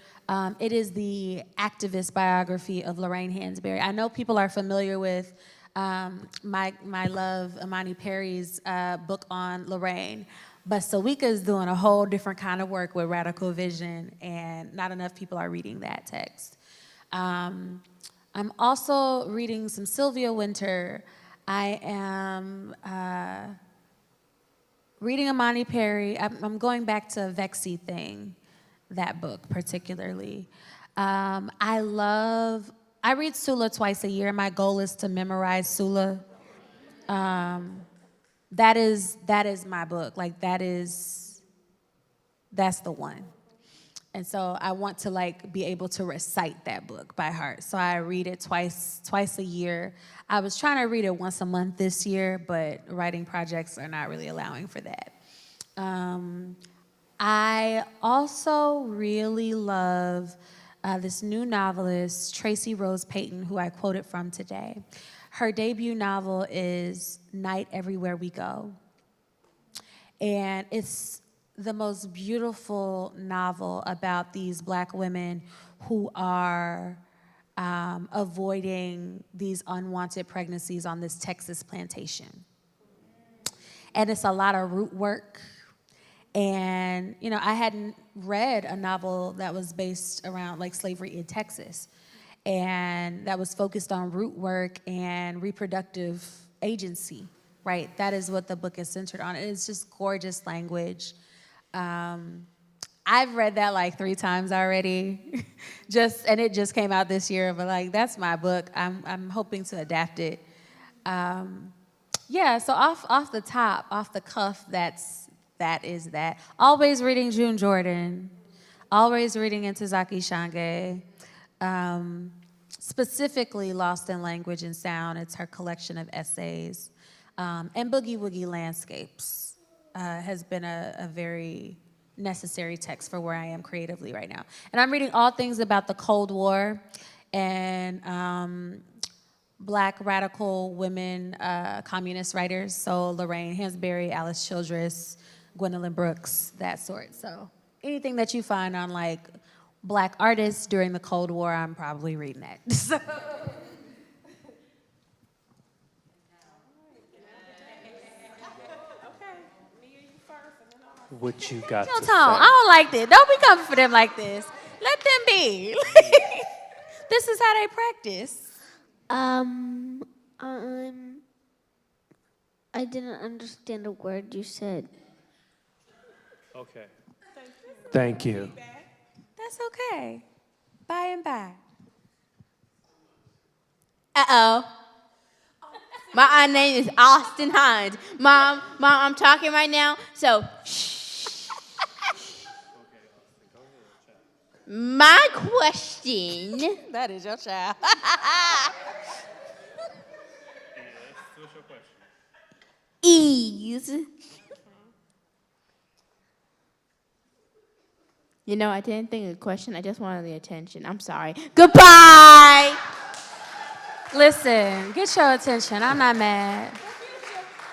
it is the activist biography of Lorraine Hansberry. I know people are familiar with my love, Imani Perry's book on Lorraine, but Soika is doing a whole different kind of work with Radical Vision, and not enough people are reading that text. I'm also reading some Sylvia Wynter. I am reading Imani Perry. I'm going back to Vexy Thing, that book particularly. I read Sula twice a year. My goal is to memorize Sula. That is my book. That's the one. And so I want to be able to recite that book by heart. So I read it twice a year. I was trying to read it once a month this year, but writing projects are not really allowing for that. I also really love this new novelist, Tracy Rose Payton, who I quoted from today. Her debut novel is Night Everywhere We Go. And it's the most beautiful novel about these Black women who are avoiding these unwanted pregnancies on this Texas plantation. And it's a lot of root work. And, I hadn't read a novel that was based around slavery in Texas, and that was focused on root work and reproductive agency, right? That is what the book is centered on. It's just gorgeous language. I've read that 3 times already, and it just came out this year, but that's my book. I'm hoping to adapt it. So off the top, off the cuff, that is that. Always reading June Jordan. Always reading Ntozake Shange. Specifically Lost in Language and Sound. It's her collection of essays. And Boogie Woogie Landscapes has been a very necessary text for where I am creatively right now. And I'm reading all things about the Cold War and Black radical women communist writers. So Lorraine Hansberry, Alice Childress, Gwendolyn Brooks, that sort. So anything that you find on Black artists during the Cold War, I'm probably reading that. So. What you got Don't to talk. say? I don't like this. Don't be coming for them like this. Let them be. This is how they practice. I didn't understand a word you said. Okay. Thank you. That's okay. By and by. Uh-oh. My name is Austin Hines. Mom, I'm talking right now, so shh. My question. That is your child. Is. I didn't think of a question. I just wanted the attention. I'm sorry. Goodbye. Listen, get your attention. I'm not mad.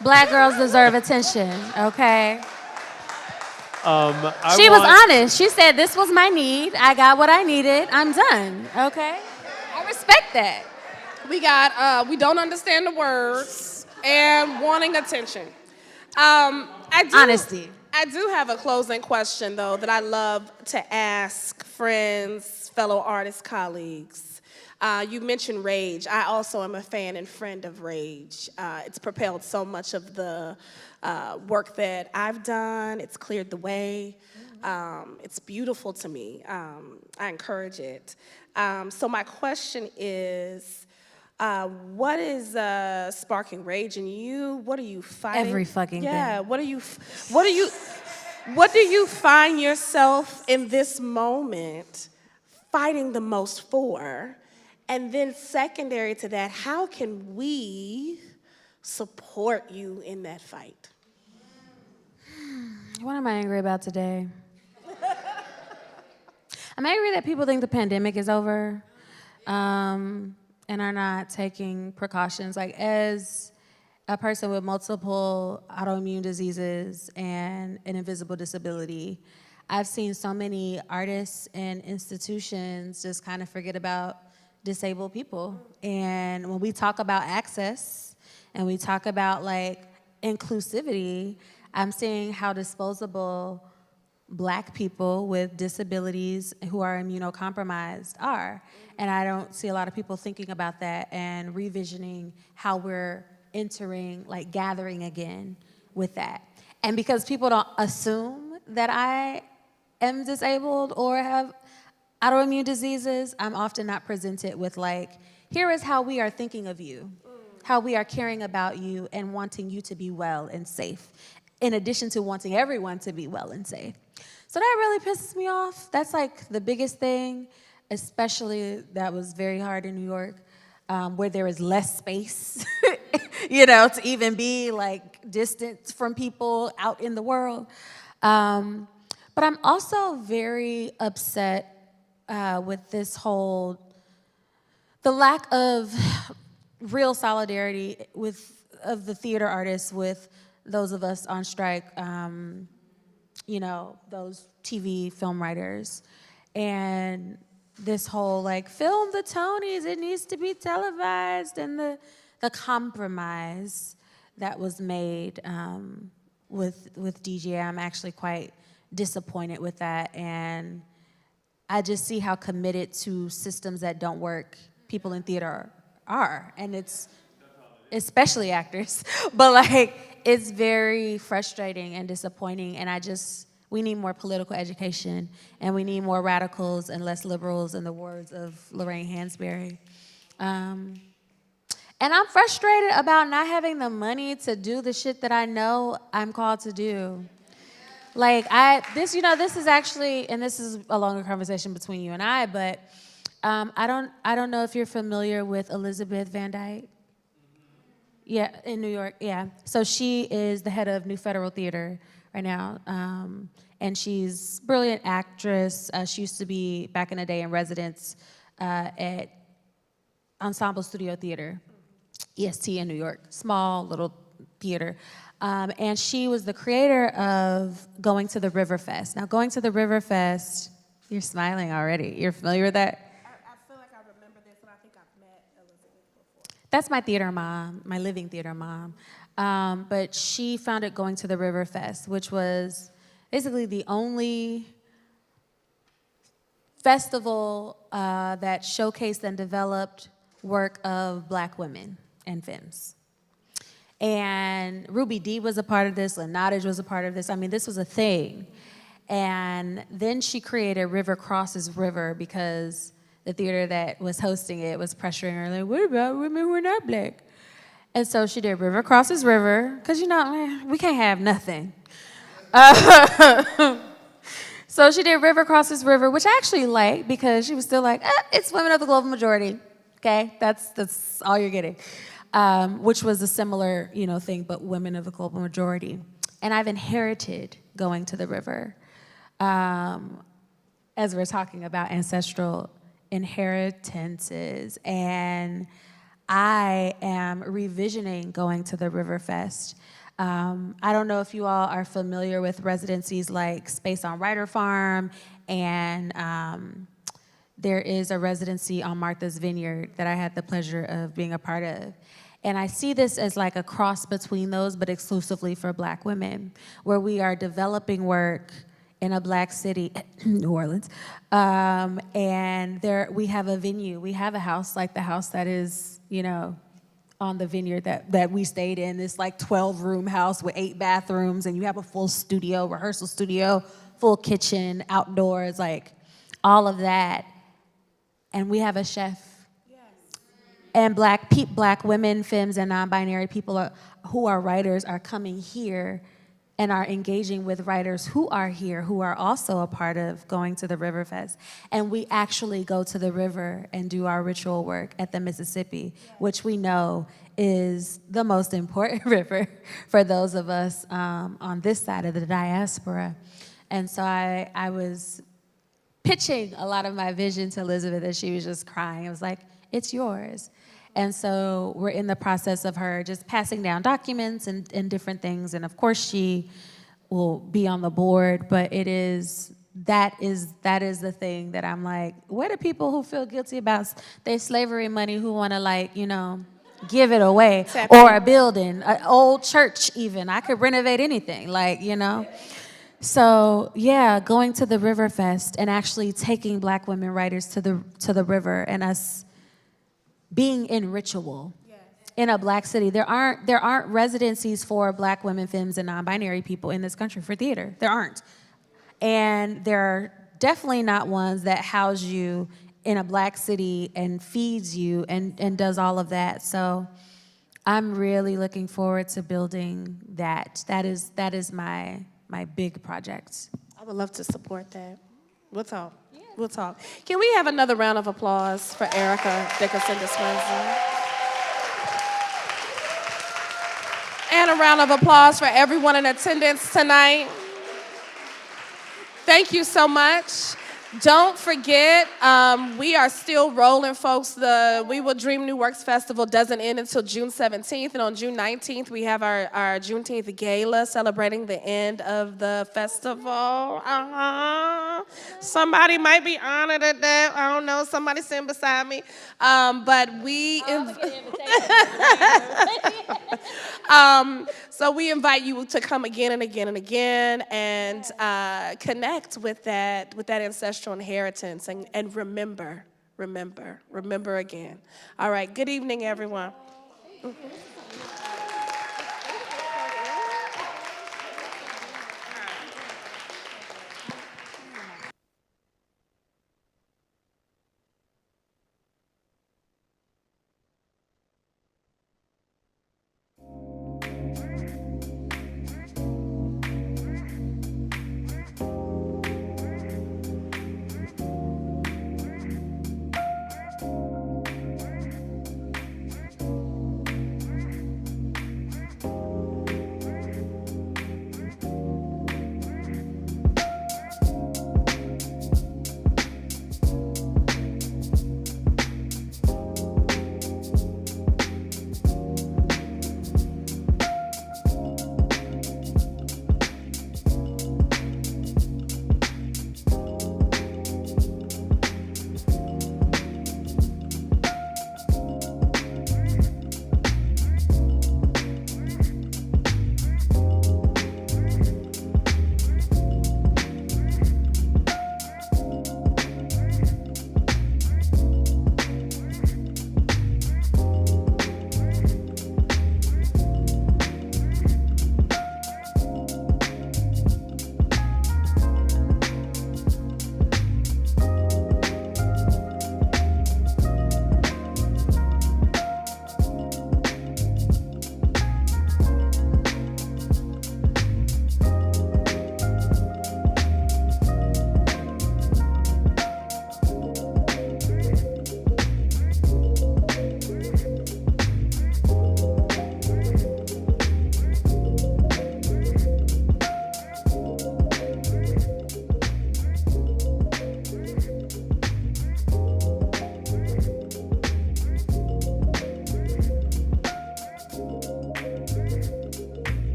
Black girls deserve attention, okay? She was honest. She said, this was my need. I got what I needed. I'm done, okay? I respect that. We got, we don't understand the words and wanting attention. Honesty. I do have a closing question, though, that I love to ask friends, fellow artists, colleagues. You mentioned Rage. I also am a fan and friend of Rage. It's propelled so much of the work that I've done. It's cleared the way. It's beautiful to me. I encourage it. So my question is, what is sparking rage in you? What are you fighting? Every fucking thing. Yeah. What do you find yourself in this moment fighting the most for? And then secondary to that, how can we support you in that fight? What am I angry about today? I'm angry that people think the pandemic is over and are not taking precautions. Like, as a person with multiple autoimmune diseases and an invisible disability, I've seen so many artists and institutions just kind of forget about disabled people. And when we talk about access and we talk about like inclusivity, I'm seeing how disposable Black people with disabilities who are immunocompromised are. And I don't see a lot of people thinking about that and revisioning how we're entering, like gathering again with that. And because people don't assume that I am disabled or have autoimmune diseases, I'm often not presented with like, here is how we are thinking of you, how we are caring about you and wanting you to be well and safe, in addition to wanting everyone to be well and safe. So that really pisses me off. That's like the biggest thing, especially that was very hard in New York, where there is less space, to even be like distant from people out in the world. But I'm also very upset with this whole, the lack of real solidarity of the theater artists with those of us on strike, those TV film writers. And this whole like, film the Tonys, it needs to be televised, and the compromise that was made with DGA. I'm actually quite disappointed with that, and I just see how committed to systems that don't work people in theater are, and it's especially actors, but like it's very frustrating and disappointing, and we need more political education, and we need more radicals and less liberals, in the words of Lorraine Hansberry. And I'm frustrated about not having the money to do the shit that I know I'm called to do. Like this is actually, and this is a longer conversation between you and I, but I don't know if you're familiar with Elizabeth Van Dyke. Yeah, in New York, yeah. So she is the head of New Federal Theater right now, and she's a brilliant actress. She used to be, back in the day, in residence at Ensemble Studio Theater, EST in New York, small little theater. And she was the creator of Going to the River Fest. Now, Going to the River Fest, you're smiling already. You're familiar with that? I feel like I remember this, and I think I've met Elizabeth before. That's my theater mom, my living theater mom. But she founded Going to the River Fest, which was basically the only festival that showcased and developed work of Black women and femmes. And Ruby Dee was a part of this, Lenadage was a part of this. I mean, this was a thing. And then she created River Crosses River because the theater that was hosting it was pressuring her, like, what about women who are not Black? And so she did River Crosses River, because we can't have nothing. So she did River Crosses River, which I actually liked, because she was still like, it's women of the global majority, okay? That's all you're getting. Which was a similar, thing, but women of the global majority. And I've inherited Going to the River. As we're talking about ancestral inheritances, and I am revisioning Going to the River Fest. I don't know if you all are familiar with residencies like Space on Writer Farm and there is a residency on Martha's Vineyard that I had the pleasure of being a part of. And I see this as like a cross between those, but exclusively for Black women, where we are developing work in a Black city, New Orleans, and there we have a venue, we have a house like the house that is, you know, on the vineyard that we stayed in, this like 12-room house with 8 bathrooms, and you have a full studio, rehearsal studio, full kitchen, outdoors, like all of that. And we have a chef. Yes. And black women, femmes, and non-binary people who are writers are coming here and are engaging with writers who are here, who are also a part of going to the River Fest. And we actually go to the river and do our ritual work at the Mississippi, which we know is the most important river for those of us on this side of the diaspora. And so I was pitching a lot of my vision to Elizabeth as she was just crying. I was like, it's yours. And so we're in the process of her just passing down documents and different things. And of course she will be on the board, but that is the thing that I'm like, what are people who feel guilty about their slavery money who want to, like, you know, give it away? Exactly. Or a building, an old church even. I could renovate anything, like, you know. So yeah, going to the River Fest and actually taking Black women writers to the river and us being in ritual in a Black city. There aren't residencies for Black women, femmes, and non-binary people in this country for theater. There aren't. And there are definitely not ones that house you in a Black city and feeds you and does all of that. So I'm really looking forward to building that. That is my big project. I would love to support that. We'll talk. We'll talk. Can we have another round of applause for Ericka Dickerson-Despenza? And a round of applause for everyone in attendance tonight. Thank you so much. Don't forget, we are still rolling, folks. The We Will Dream New Works Festival doesn't end until June 17th, and on June 19th, we have our Juneteenth Gala celebrating the end of the festival. Somebody might be honored at that. I don't know. Somebody sitting beside me. But we... So we invite you to come again and again and again and connect with that ancestral inheritance and remember again. All right, good evening, everyone.